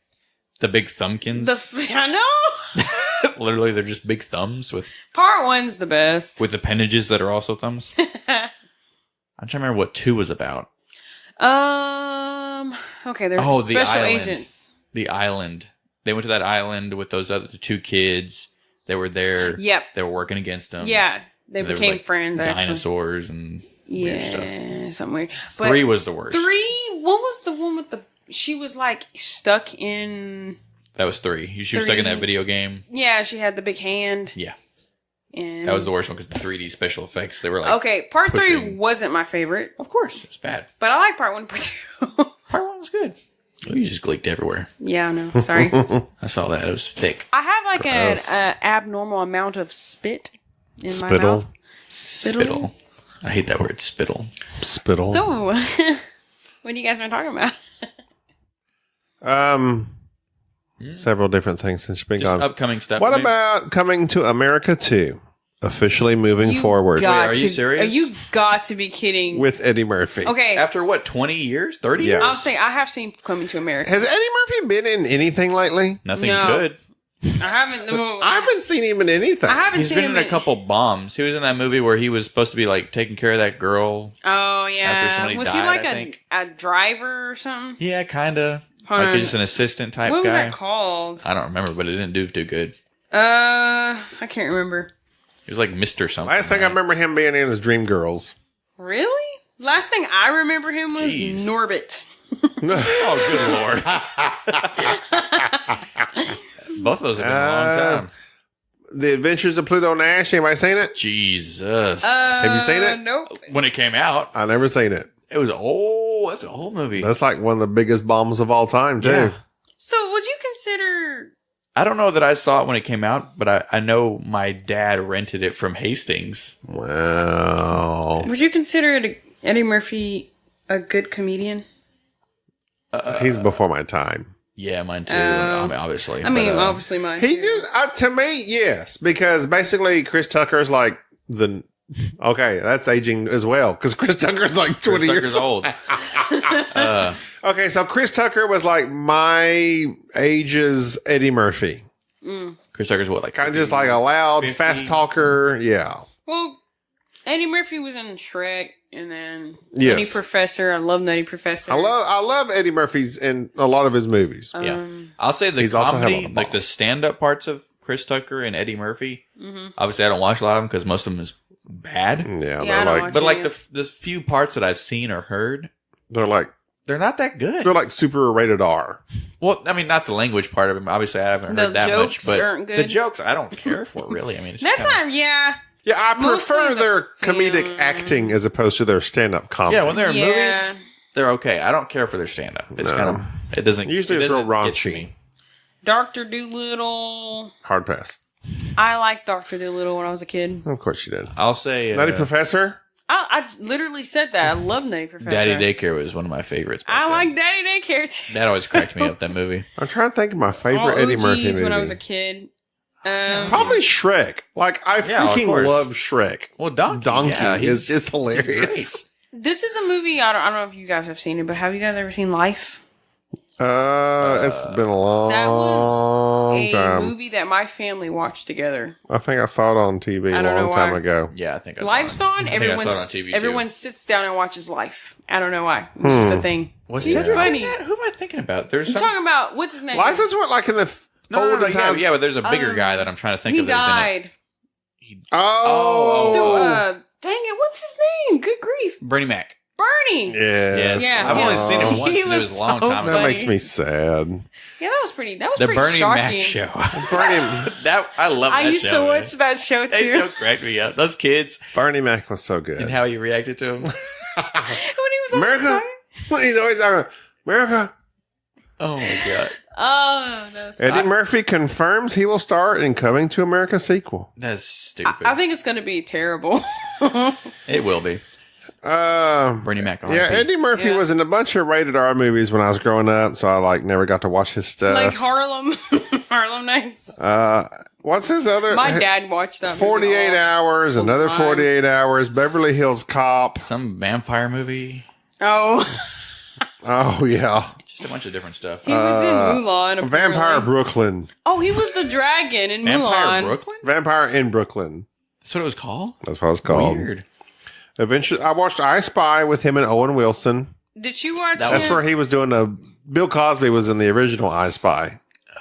The big thumbkins. I know. Literally, they're just big thumbs with Part 1's the best. appendages that are also thumbs. I'm trying to remember what 2 was about. Okay, they're the special island. agents. The island. They went to that island with those other 2 kids. They were there. Yep. They were working against them. Yeah, they There was, became like, friends. Actually. dinosaurs and weird stuff. Yeah, something weird. But 3 was the worst. 3. What was the one with the? She was like stuck in. That was 3. She was stuck in that 3. video game. Yeah, she had the big hand. Yeah. And That was the worst one because the 3D special effects, they were like... okay, part 3 pushing. wasn't my favorite, Of course, it's bad. but I like part 1 and part 2. Part 1 was good. Oh, you just gleeked everywhere. Yeah, I know. Sorry. I saw that. It was thick. I have like an Gross. abnormal amount of spit in my Spittle. mouth. Spittle. I hate that word, spittle. Spittle. So, what are you guys been talking about? Several different things since you've been Just gone. upcoming stuff. What Maybe- about Coming to America 2? Officially moving forward got Wait, are you to- serious? You got to be kidding. with Eddie Murphy. Okay, After what, 20 years? 30 Yeah. years? I'll say I have seen Coming to America. Has Eddie Murphy been in anything lately? Nothing No. good. I haven't. I haven't seen him in anything. I haven't He's seen been him in a couple bombs. He was in that movie where he was supposed to be like taking care of that girl. Oh After yeah, somebody was died, he like I think. a driver or something? Yeah, kind of. Hold Like on. he's just an assistant type What was guy. that called? I don't remember, but it didn't do too good. I can't remember. He was like Mr. something. Last thing I right? remember him being in is Dreamgirls. Really? Last thing I remember him was Jeez. Norbit. Oh, good lord. Both of those have been a long time. The Adventures of Pluto Nash. Anybody seen it? Jesus. Have you seen it? Nope. When it came out, I never seen it. it was old. That's an old movie. That's like one of the biggest bombs of all time, too. Yeah. So would you consider? I don't know that I saw it when it came out, but I know my dad rented it from Hastings. Wow. Would you consider Eddie Murphy a good comedian? He's before my time. Yeah, mine too. I mean, obviously. Obviously mine. He too. just, to me, yes, because basically Chris Tucker's like the, okay, that's aging as well, because Chris Tucker's like 20 Chris years Tucker's old. Okay, so Chris Tucker was like my age's Eddie Murphy. Chris Tucker's what, like Kind of just like a loud, 50? fast talker. Yeah. Well, Eddie Murphy was in Shrek, and then Yes. Nutty Professor. I love Nutty Professor. I love Eddie Murphy's in a lot of his movies. Yeah, I'll say the He's also had comedy, a lot of like the stand-up parts of Chris Tucker and Eddie Murphy. Obviously, I don't watch a lot of them because most of them is bad. Yeah, I they're don't like watch But like any the few parts that I've seen or heard, they're like they're not that good. super rated R. Well, I mean, not the language part of it. Obviously, I haven't The heard that jokes much. But aren't good. the jokes, I don't care for really. I mean, it's That's kinda, not. Yeah. Yeah, I Mostly prefer the their comedic film. acting as opposed to their stand-up comedy. yeah. When they're in Yeah. movies, they're okay. I don't care for their stand-up. It's No. kind of it doesn't Usually it it's real doesn't get to raunchy. me. Doctor Doolittle. Hard pass. I liked Doctor Doolittle when I was a kid. Of course you did. I'll say Nutty Professor? I literally said that. I love Nutty Professor. Daddy Daycare was one of my favorites. back I then. like Daddy Daycare too. That always cracked me up. That movie. I'm trying to think of my All favorite Eddie Murphy OGs movie. when I was a kid. Probably Shrek. Like, I Yeah, of freaking course. love Shrek. Well, Donkey, yeah, is just he's hilarious. This is a movie. I don't know if you guys have seen it, but have you guys ever seen Life? It's been a long That was a time. movie that my family watched together. I think I saw it on TV I a don't know long time why. ago. Yeah, I think I saw Life's it. on. I think I saw it on TV too. Everyone sits down and watches Life. I don't know why. It's just a thing. What's He's that? funny. Who am I thinking about? There's I'm some... talking about what's his name? Life is what, like in the olden yeah, times? yeah, but there's a bigger guy that I'm trying to think He of. That's in died. Oh. Still, dang it, what's his name? Good grief. it. Bernie Mac. Bernie. Yes. Yeah. I've only Yeah. seen it once, He and it was was a long so time That ago. funny. makes me sad. Yeah, that was pretty. That was The pretty Bernie shocking. Mac show. Bernie, I love that I used show, to watch man. that show That too. show cracked me up. Those kids Bernie Mac was so good. and how he reacted to him. When he was on America? Sky. When he's always out, America. Oh my god, Oh, that was Eddie Murphy confirms he will star in Coming to America sequel. that's stupid. I think it's going to be terrible. It will be. Bernie Mac. Yeah, Eddie Murphy Yeah. was in a bunch of rated R movies when I was growing up, so I never got to watch his stuff. Like Harlem Nights. What's his other? My dad watched that. 48 Hours, all the another time. 48 Hours, Beverly Hills Cop. Some vampire movie. Oh, Oh yeah, Just a bunch of different stuff. he was in Mulan. Apparently. Vampire Brooklyn, Oh, he was the dragon in Vampire Mulan. Brooklyn? Vampire in Brooklyn. That's what it was called? That's what it's called. Weird. Eventually, I watched I Spy with him and Owen Wilson. Did you watch That it? That's where he was doing a. Bill Cosby was in the original I Spy.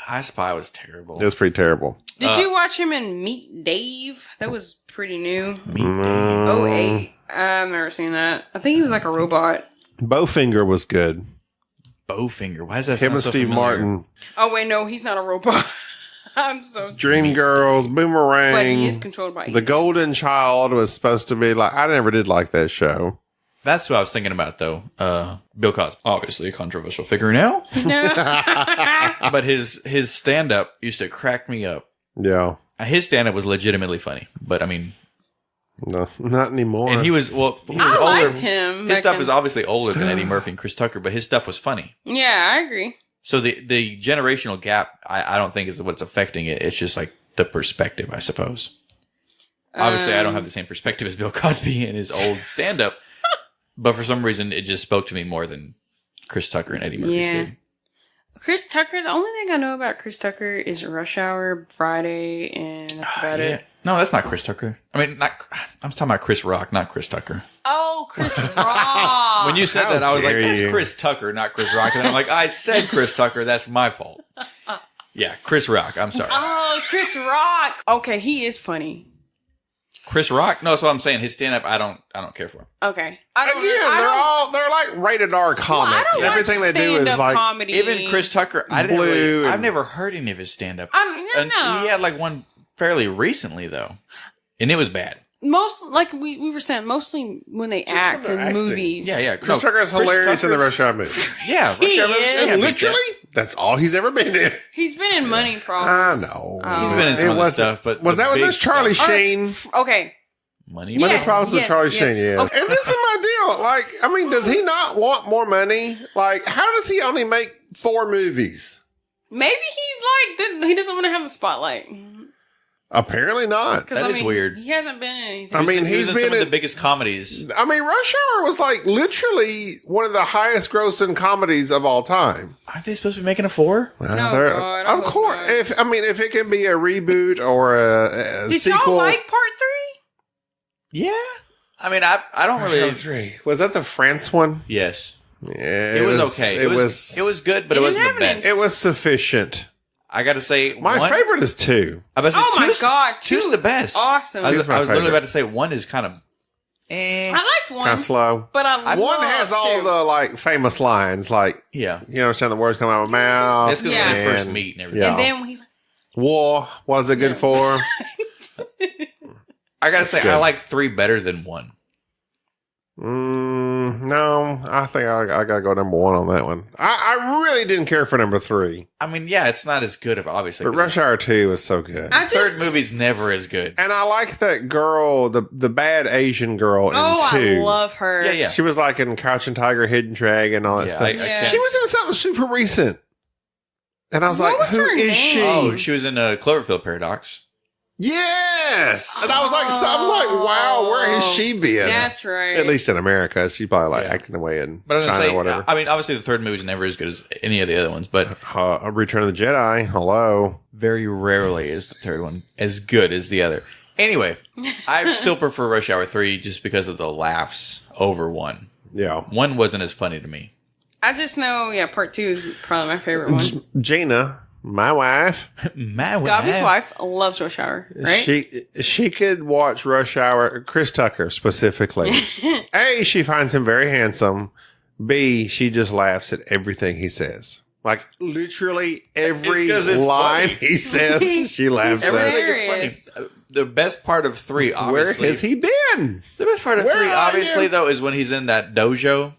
I Spy was terrible. It was pretty terrible. Did you watch him in Meet Dave? That was pretty new. Meat Day. 08. I've never seen that. I think he was like a robot. Bowfinger was good. Bowfinger. Why is that Him sound and so Steve familiar? Martin. Oh wait, no, he's not a robot. I'm so Dreamgirls, But he is Boomerang. controlled by The aliens. Golden Child was supposed to be like. I never did like that show. That's what I was thinking about, though. Bill Cosby, obviously a controversial figure now, No. but his stand-up used to crack me up. Yeah. His stand-up was legitimately funny, but I mean, No, not anymore. and he was older. I liked him. His back stuff then. is obviously older than Eddie Murphy and Chris Tucker, but his stuff was funny. Yeah, I agree. So the generational gap, I don't think is what's affecting it. It's just like the perspective, I suppose. Obviously, I don't have the same perspective as Bill Cosby and his old stand-up, but for some reason, it just spoke to me more than Chris Tucker and Eddie Murphy Yeah. did. Chris Tucker, the only thing I know about Chris Tucker is Rush Hour, Friday, and that's about Yeah. it. No, that's not Chris Tucker. I mean, I'm talking about Chris Rock, not Chris Tucker. Oh, Chris Rock. When you said How that, I was like, dare that's you. Chris Tucker, not Chris Rock. And I'm like, I said Chris Tucker. That's my fault. Yeah, Chris Rock. I'm sorry. Oh, Chris Rock. Okay, he is funny. Chris Rock? No, that's what I'm saying. His stand-up, I don't care for him. Okay. Again, they're like rated R comics. Everything they do is like comedy. Even Chris Tucker, I've Blue and- never heard any of his stand-up. No. He had like one fairly recently, though. And it was bad. Most, like we were saying, mostly when they act when in they're acting. movies. Yeah. Chris Tucker is hilarious in the Rush Hour movies. Yeah, Rush He Hour movies, is. yeah, And beat literally, that's all he's ever been in. He's been in Money I Problems. know. He's been in some It other wasn't- stuff, but was the that with big this Charlie stuff- Sheen? Okay. Money. Money Yes, Problems with yes, Charlie yes. Sheen, yeah. Okay. And this is my deal. Like, I mean, does he not want more money? Like, how does he only make 4 movies? Maybe he's like, he doesn't want to have the spotlight. Apparently not. That is weird. He hasn't been in anything. I mean, He was he's in been some of in- the biggest comedies. I mean, Rush Hour was like literally one of the highest grossing comedies of all time. Aren't they supposed to be making a 4? God, I of hope course. not. If it can be a reboot or a Did sequel. y'all like part 3? Yeah. I mean, I don't really. 3. Was that the France one? Yes. Yeah, It was okay. It was good, but It it didn't wasn't have the best. It was sufficient. I got to say, My favorite is 2. I was Oh my God, two's two the is best. awesome. I Two's was, my I was literally favorite. about to say 1 is kind of. I liked one, Kind of slow. but I One loved has all two. the like famous lines, like Yeah. you understand the words come out of my mouth. That's because Yeah. when they first and- meet and everything. Yeah. And then when he's like, War, what is it good for? I got to say, good. I like 3 better than 1. No, I think I gotta go number 1 on that one. I really didn't care for number 3, I mean, yeah, it's not as good, obviously. but Rush Hour 2 was so good. I The third just, movie's never as good. And I like that girl, the bad Asian girl in Oh, 2. I love her. Yeah, yeah. She was like in Crouching Tiger, Hidden Dragon, and all that Yeah, stuff. I Yeah. can't- She was in something super recent. And I was What like, was who her is she? name? Oh, she was in Cloverfield Paradox. Yes. And I was like, wow, where has she been? That's right. At least in America. She's probably like Yeah. acting away in But I was China gonna say, or whatever. I mean, obviously the third movie's never as good as any of the other ones, but Return of the Jedi. Hello. very rarely is the third one as good as the other. Anyway, I still prefer Rush Hour 3 just because of the laughs over 1. Yeah. 1 wasn't as funny to me. I just know, part 2 is probably my favorite one. Jaina, My wife. Gobby's wife loves Rush Hour, right? She could watch Rush Hour. Chris Tucker specifically. A, she finds him very handsome. B, she just laughs at everything he says. Like literally every line he says, she laughs at. Everything is funny. The best part of 3, obviously. Where has he been? The best part of 3, obviously, though, is when he's in that dojo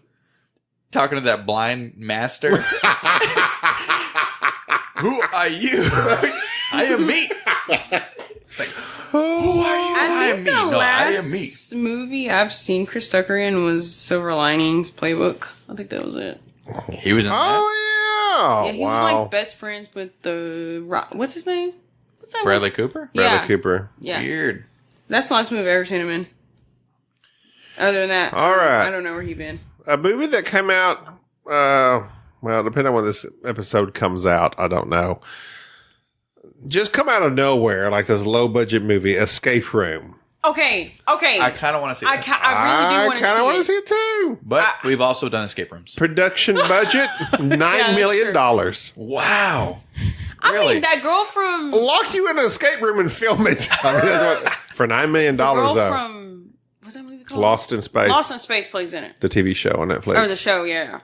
talking to that blind master. Who are you? I am me. Like, who are you? I think the I am me. last movie I've seen Chris Tucker in was Silver Linings Playbook. I think that was it. He was in that. Oh, Yeah, he was like best friends with the what's his name? What's that Bradley one? Cooper? Yeah. Bradley Cooper. Yeah, Weird. that's the last movie I've ever seen him in. Other than that, All right. I don't know where he been. A movie that came out, well, depending on when this episode comes out, I don't know. Just come out of nowhere, like this low budget movie, Escape Room. Okay. I kind of want to see I that. really do want to see it. I kind of want to see it too. But we've also done escape rooms. Production budget, $9 million. Wow. I Really? mean, that girl from Lock you in an escape room and film it. I mean, that's what, for $9 million, the girl though. from what's that movie called? Lost in Space. Lost in Space plays in it. The TV show on Netflix. Or the show, yeah.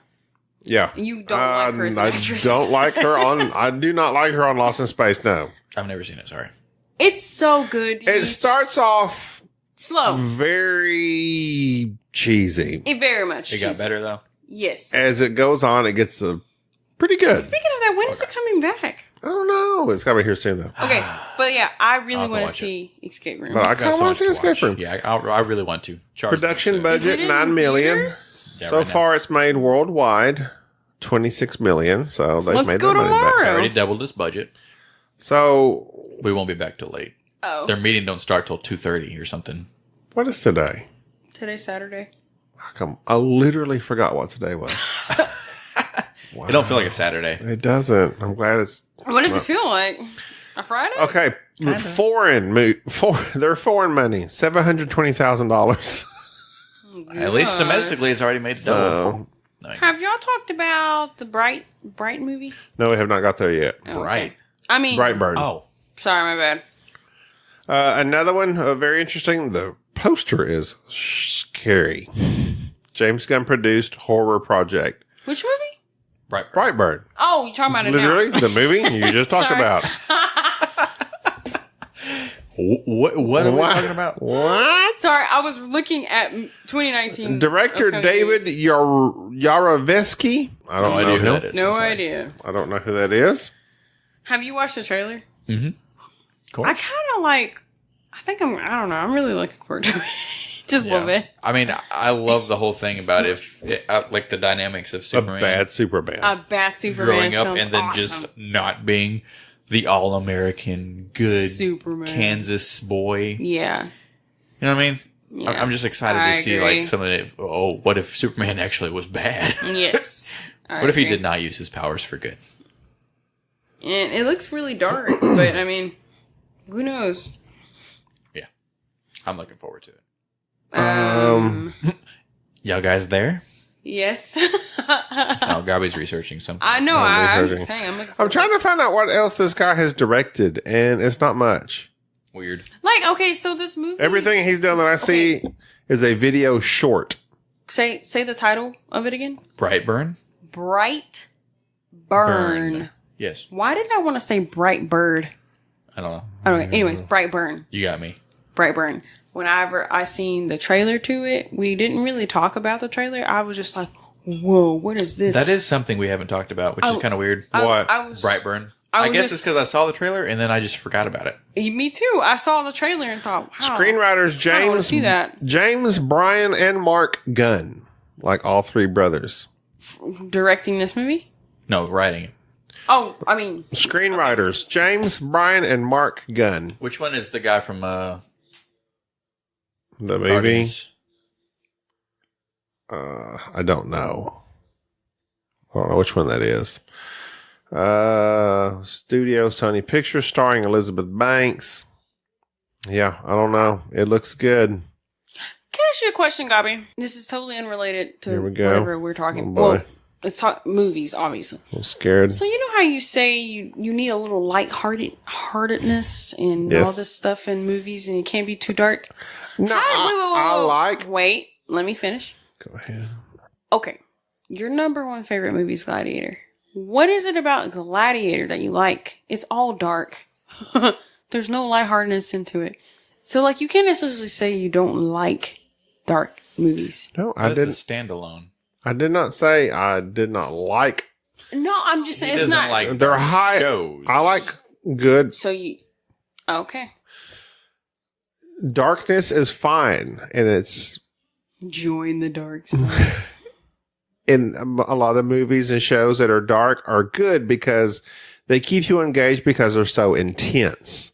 Yeah. You don't like her as an actress. I don't like her on. I do not like her on Lost in Space. No. I've never seen it, sorry. It's so good. It starts off slow. very cheesy. It very much. It got better, though. Yes. As it goes on, it gets pretty good. Speaking of that, when is it coming back? I don't know. It's got to be here soon, though. Okay, but yeah, I really have to want to watch see Escape Room. But I Got kind of so want much to see to Escape watch. Room. Yeah, I really want to. Charles Production wants to. Is budget it in $9 million. theaters? Yeah, So right now. far, it's made worldwide $26 million. So they've Let's made go their money back. tomorrow. It's already doubled its budget. So We won't be back till late. Oh, Their meeting don't start till 2:30 or something. what is today? today's Saturday. How come? I literally forgot what today was. Wow. It don't feel like a Saturday. It doesn't. I'm glad it's What does it feel like? A Friday? okay. They're foreign money, $720,000. At least domestically, it's already made double. So Nice. Have y'all talked about the Bright movie? no, we have not got there yet. Oh, Right. I mean, Brightburn. Oh, sorry, my bad. Another one, very interesting. The poster is scary. James Gunn produced horror project. Which movie? right. Brightburn. Oh, you're talking about it Literally, now. the movie you just talked Sorry. about. What are we talking about? What? Sorry, I was looking at 2019. Director upcoming David movies. Yarovesky. I don't No know idea who him. that is. No I'm sorry. idea. I don't know who that is. Have you watched the trailer? Of course. I kind of like. I don't know. I'm really looking forward to it. Just a little bit. I mean, I love the whole thing about like the dynamics of A Superman bad Superman. A bad Superman growing up sounds and then awesome. just not being the all-American good Superman. Kansas boy. Yeah. You know what I mean? Yeah. I'm just excited I to see agree. like something that, what if Superman actually was bad? Yes. What if he did not use his powers for good? And it looks really dark, but I mean, who knows? Yeah. I'm looking forward to it. Y'all guys there? Yes. Oh, Gabby's researching something. I know. I'm I'm researching. saying. I'm looking. I'm trying to find out what else this guy has directed, and it's not much. Weird. Like, okay, so this movie. Everything he's done that I see is a video short. Say the title of it again. Brightburn? Bright Burn. Yes. Why did I want to say Bright Bird? I don't know. Okay. Anyways, Bright Burn. You got me. Bright Burn. Whenever I seen the trailer to it, we didn't really talk about the trailer. I was just like, "Whoa, what is this?" That is something we haven't talked about, which is kind of weird. What? I was Brightburn. I I was guess just- it's because I saw the trailer and then I just forgot about it. Me too. I saw the trailer and thought, wow. Screenwriters I wanna James, see that. James, Brian, and Mark Gunn, like all three brothers. Directing this movie? No, writing it. Oh, I mean, Screenwriters James, Brian, and Mark Gunn. Which one is the guy from The movie, Guardians? I don't know. I don't know which one that is. Studio Sony Pictures starring Elizabeth Banks. Yeah, I don't know. It looks good. can I ask you a question, Gabi? This is totally unrelated to Here we go. whatever we're talking Oh, boy. about. let's talk movies, obviously. I'm scared. So you know how you say you need a little heartedness and Yes. all this stuff in movies, and it can't be too dark. No, I like. Wait, let me finish. Go ahead. Okay, your number one favorite movie is Gladiator. What is it about Gladiator that you like? It's all dark. There's no lightheartedness into it. So, like, you can't necessarily say you don't like dark movies. No, I That's didn't. a standalone. I did not say I did not like. No, I'm just saying He it's doesn't not. like They're dark high. shows. I like good. So you, okay. Darkness is fine, and it's Join the dark side. in a lot of movies and shows that are dark are good because they keep you engaged because they're so intense.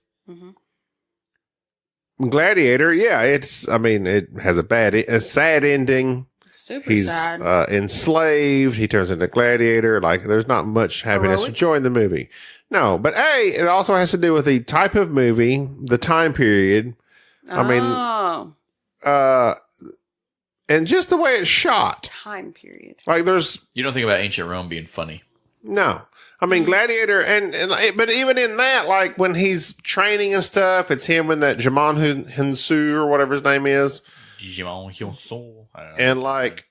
Gladiator, yeah, I mean, it has a sad ending. Super He's sad. enslaved. He turns into gladiator. Like, there's not much happiness Heroic? enjoying the movie. No, but it also has to do with the type of movie, the time period. I mean, oh, and just the way it's shot. time period. Like, there's You don't think about ancient Rome being funny. no. I mean, Gladiator, but even in that, like when he's training and stuff, it's him and that Jamon Hunsu or whatever his name is. Digimon Hyun-soo. I don't know. And like,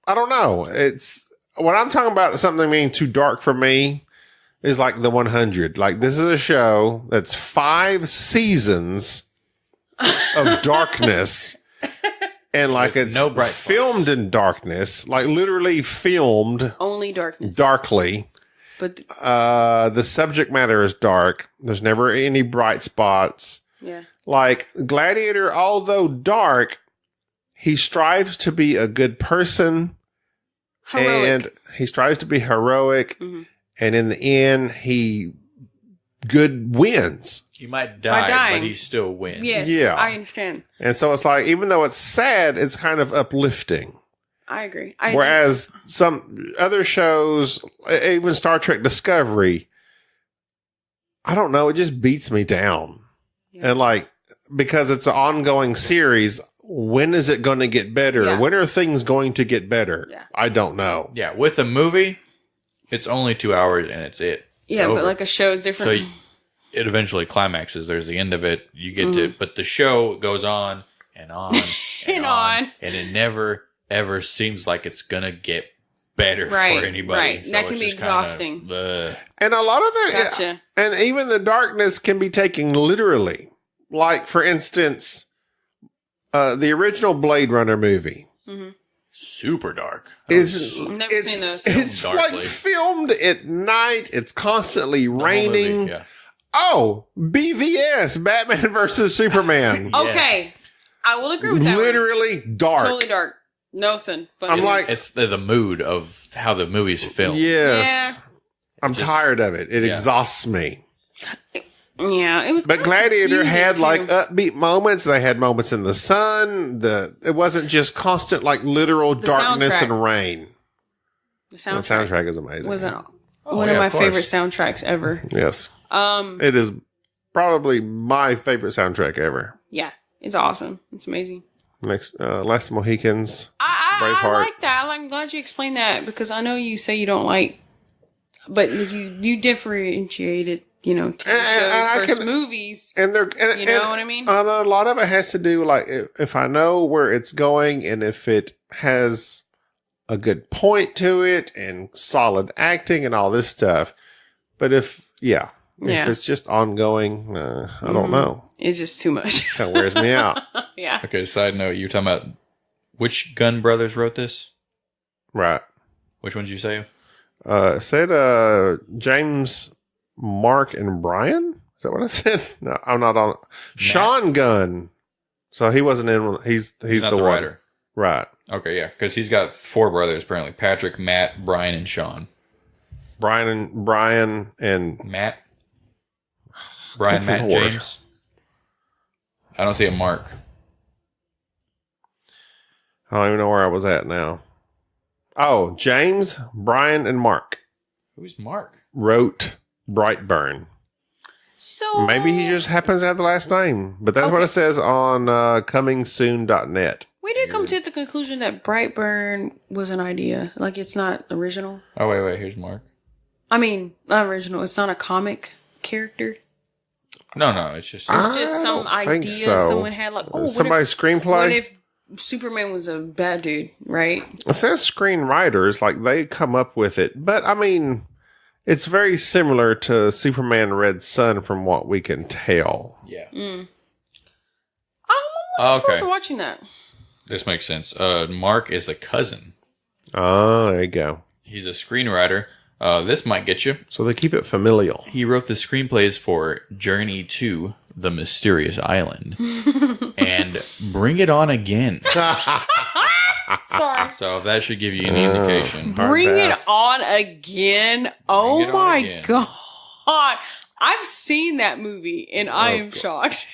I don't know. It's what I'm talking about. Something being too dark for me is like the 100. Like, this is a show that's 5 seasons of darkness, and like With it's no bright filmed in darkness, like literally filmed Only darkness. darkly. But The subject matter is dark. There's never any bright spots. yeah, Like Gladiator, although dark, he strives to be a good person. heroic. And he strives to be heroic. Mhm. And in the end, good wins. He might By die, dying. but he still wins. Yes, Yeah. I understand. And so it's like, even though it's sad, it's kind of uplifting. I agree. Whereas some other shows, even Star Trek Discovery, I don't know, it just beats me down. Yeah. And like, because it's an ongoing series, when is it going to get better? Yeah. When are things going to get better? Yeah. I don't know. Yeah, with a movie, it's only 2 hours and it's it. It's yeah, but over. like a show is So different. it eventually climaxes. There's the end of it. You get to, but the show goes on and on and, And on, on. and it never ever seems like it's gonna get better Right, for anybody. right. That can it's be just kinda, exhausting. bleh. And a lot of it, Gotcha. and even the darkness can be taken literally. Like, for instance, the original Blade Runner movie. Super dark. Is Never it's, seen those. It's Filmed darkly. like filmed at night. It's constantly The whole raining. movie, yeah. Oh, BVS, Batman versus Superman. Okay, I will agree with that. one. Literally dark. Totally dark. Nothing. But I'm it's- like- It's the mood of how the movie's filmed. Yes. Yeah. I'm Just- tired of it. It yeah. exhausts me. yeah, it was. But kinda Gladiator confusing, had too. like upbeat moments. They had moments in the sun. It wasn't just constant like literal darkness soundtrack. and rain. the The soundtrack, soundtrack is amazing. was Oh, one yeah, of my of course. favorite soundtracks ever. Yes. Um, It is probably my favorite soundtrack ever. yeah, it's awesome. It's amazing. Last Mohicans. I Braveheart. like that. I'm glad you explained that because I know you say you don't like, but you differentiated, TV shows I versus can- movies. And they're, You know what I mean? And a lot of it has to do like if I know where it's going and if it has a good point to it and solid acting and all this stuff. But if it's just ongoing, I don't know. It's just too much. That wears me out. Yeah. Okay, side note, you were talking about which Gunn brothers wrote this? Right. Which ones you say? It said James, Mark, and Brian. Is that what I said? No, I'm not on. Sean Gunn. So he wasn't in. He's not the one. writer. Right. Okay, yeah, because he's got 4 brothers apparently: Patrick, Matt, Brian, and Sean. Brian and Matt, Brian, Good Matt, Lord. James. I don't see a Mark. I don't even know where I was at now. Oh, James, Brian, and Mark Who's Mark? wrote Brightburn. So Maybe he just happens to have the last name, but that's what Okay. it says on comingsoon.net. we did come to the conclusion that Brightburn was an idea. Like, it's not original. Oh, wait. Here's Mark. I mean, not original. It's not a comic character. No. It's just Some idea someone had. Like, somebody's screenplay. What if Superman was a bad dude, right? It says screenwriters, like they come up with it. But, I mean, it's very similar to Superman Red Sun from what we can tell. Yeah. I'm looking forward to watching that. This makes sense. Mark is a cousin. Oh, there you go. He's a screenwriter. This might get you. So they keep it familial. He wrote the screenplays for Journey to the Mysterious Island and Bring It On Again. Sorry. So that should give you any indication. Bring it on again. Oh It On my Again. God. I've seen that movie and I am shocked.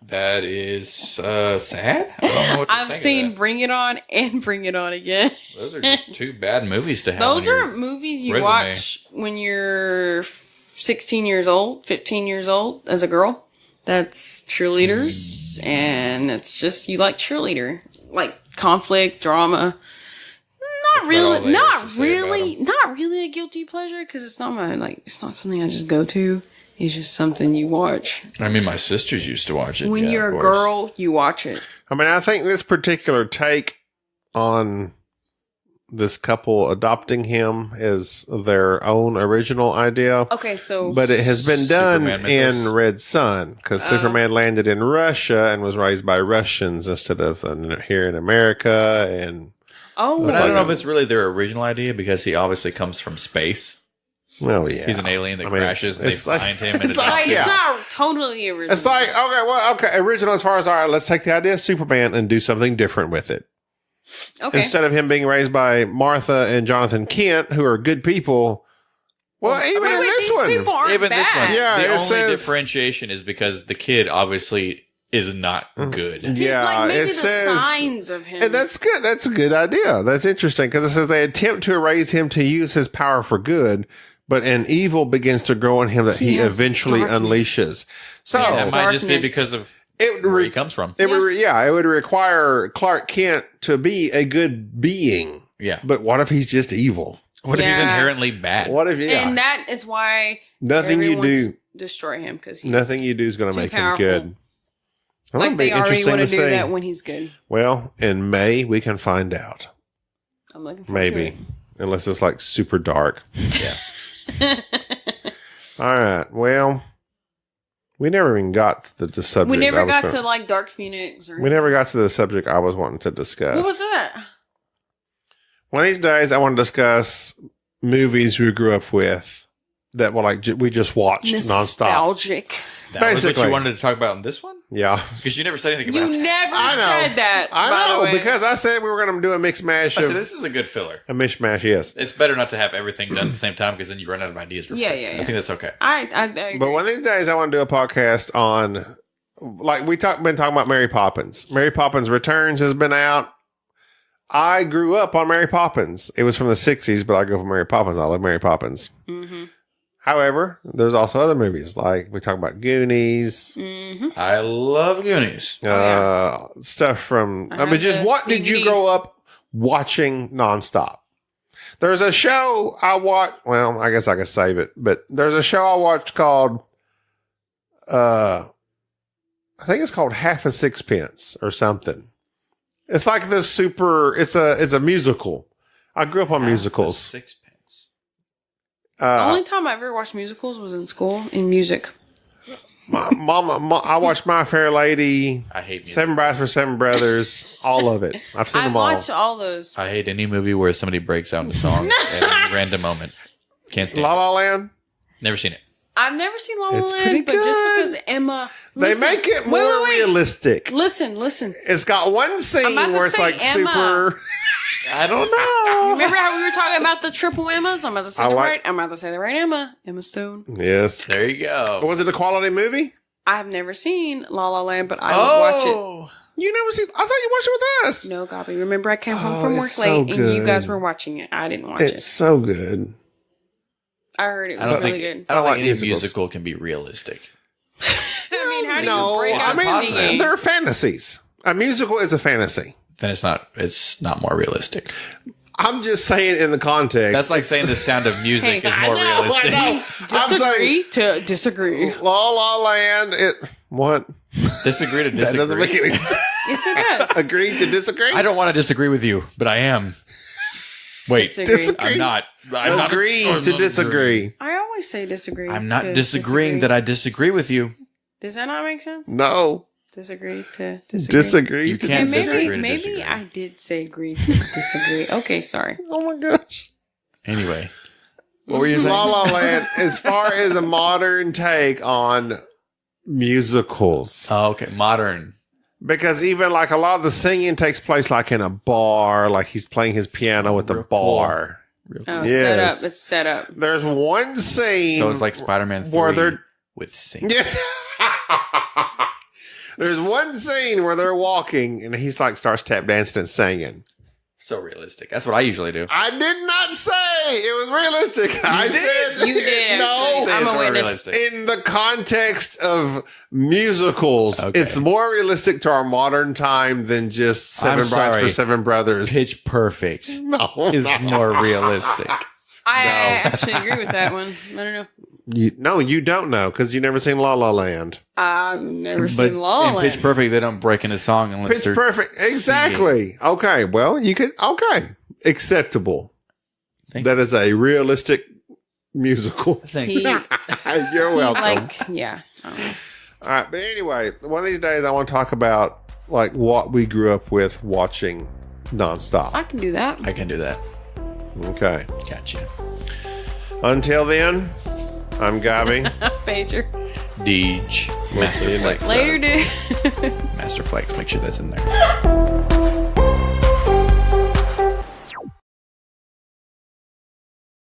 That is sad. I don't know what to I've think seen of that. Bring It On and Bring It On Again. Those are just two bad movies to have. Those on are your movies you resume. watch when you're 16 years old, 15 years old as a girl. That's cheerleaders, and it's just you like cheerleader, like conflict, drama. Not really, not really a guilty pleasure because it's not it's not something I just go to. It's just something you watch. I mean, my sisters used to watch it. When yeah, you're of a course. girl, you watch it. I mean, I think this particular take on this couple adopting him is their own original idea. Okay, so But it has been done Superman in mythos. Red Sun because Superman landed in Russia and was raised by Russians instead of here in America. And But I don't know if it's really their original idea because he obviously comes from space. well, yeah, He's an alien that I mean, crashes and they it's like- find him and it's like- it's yeah. not totally original. It's like okay, original as far as all right. Let's take the idea of Superman and do something different with it. okay. Instead of him being raised by Martha and Jonathan Kent, who are good people. Well, even in this these one, people aren't Even bad. this one, Yeah, the it only says- differentiation is because the kid obviously is not good. yeah, like maybe it the says, signs of him. and that's good. That's a good idea. That's interesting because it says they attempt to raise him to use his power for good, but an evil begins to grow in him that he has eventually darkness. unleashes. So Yes. That might just be Darkness. because of it where re- he comes from. it would require Clark Kent to be a good being. Yeah. But what if he's just evil? What if he's Yeah. inherently bad? What if And that is why nothing you everyone's do, destroy him because nothing you do is going to too make powerful. him good. Well, like it'd be they already interesting want to do see. that when he's good. Well, in May we can find out. I'm looking forward to Maybe, it. unless it's like super dark. Yeah. All right. Well, we never even got to the subject. We never I was got gonna- to like Dark Phoenix or We never got to the subject I was wanting to discuss. what was that? One of these days, I want to discuss movies we grew up with that were like we just watched nonstop. Nostalgic. That was what Basically. you wanted to talk about in this one? Yeah, Because you never said anything You about that. never I know. said that. I by the know way. because I said we were going to do a mixed mash I of said, this is a good filler. a mishmash. Yes, It's better not to have everything done at the same time because then you run out of ideas. real Yeah, Mm. quick. yeah, I yeah. think that's okay. I agree. but one of these days, I want to do a podcast on like been talking about Mary Poppins. Mary Poppins Returns has been out. I grew up on Mary Poppins. It was from the 60s, but I grew up on Mary Poppins. I love Mary Poppins. Mm-hmm. However, there's also other movies like we talk about Goonies, Mm-hmm. I love Goonies. stuff from. I I mean, have just the what did you DVD. grow up watching nonstop? There's a show I watched. Well, I guess I could save it, but there's a show I watched called. I think it's called Half a Sixpence or something. It's like this super. It's a musical. I grew up on musicals. Sixpence. The only time I ever watched musicals was in school in music. I watched My Fair Lady, I hate music. Seven Brides for Seven Brothers, all of it. I've seen I them all. watched all those. I hate any movie where somebody breaks out into song at any random moment. Can't stand La it. La Land. Never seen it. I've never seen La La It's Land, pretty but just good. because Emma, They listen, make it more wait, wait. realistic. Listen. It's got one I'm scene about to where it's say like Emma. super. I don't know. Remember how we were talking about the triple Emmas? I'm about to say I the like- right. I'm about to say the right Emma. Emma Stone. Yes. There you go. Was it a quality movie? I've never seen La La Land, but I would watch it. You never seen? I thought you watched it with us. No, Gobby. Remember, I came home Oh, from it's work so late, and you guys good. were watching it. I didn't watch It's it. so good. I heard it I was don't really think good. I don't like think any musicals. musical can be realistic. I mean, how do No, you break I out mean singing? they're fantasies. A musical is a fantasy. then it's not more realistic. I'm just saying in the context. That's like saying the Sound of Music Hey, is more realistic. I know. I'm saying Disagree to disagree. La La Land. What? Disagree to disagree. That doesn't make any sense. Yes, it does. Agree to disagree? I don't want to disagree with you, but I am. Wait, Disagree. I'm not. Agree to disagree. I always say disagree. I'm not to disagreeing that I disagree with you. Does that not make sense? No. Disagree to disagree. Disagree. You to can't And disagree. disagree to maybe disagree. I did say agree to disagree. Okay, sorry. Oh my gosh. Anyway, what were you saying? La La Land, as far as a modern take on musicals. Oh, okay, modern. Because even like a lot of the singing takes place like in a bar, like he's playing his piano at the Real cool. bar. Real Oh, cool. Yes. set up. It's set up. There's one scene. So it's like Spider-Man 3 where they're with singing. yes. There's one scene where they're walking and he's like starts tap dancing and singing. So realistic. That's what I usually do. I did not say it was realistic. I said You did, no. actually. I'm It's a more witness. realistic. In the context of musicals, Okay. it's more realistic to our modern time than just Seven I'm Brides sorry. for Seven Brothers. Pitch Perfect No, is more realistic. I actually agree with that one. I don't know. you don't know because you never seen La La Land. I've never But seen La La in Land. Pitch Perfect, they don't break into song unless Pitch they're Perfect, exactly. Okay, well, you could acceptable. Thank That is a realistic musical. Thank He, you. You're welcome. yeah. I don't know. All right, but anyway, one of these days I want to talk about like what we grew up with watching nonstop. I can do that. I can do that. Okay. Gotcha. Until then, I'm Gabi. Pager. Deej. We'll see you Master next Flex. time. Later, dude. Master Flex. Make sure that's in there.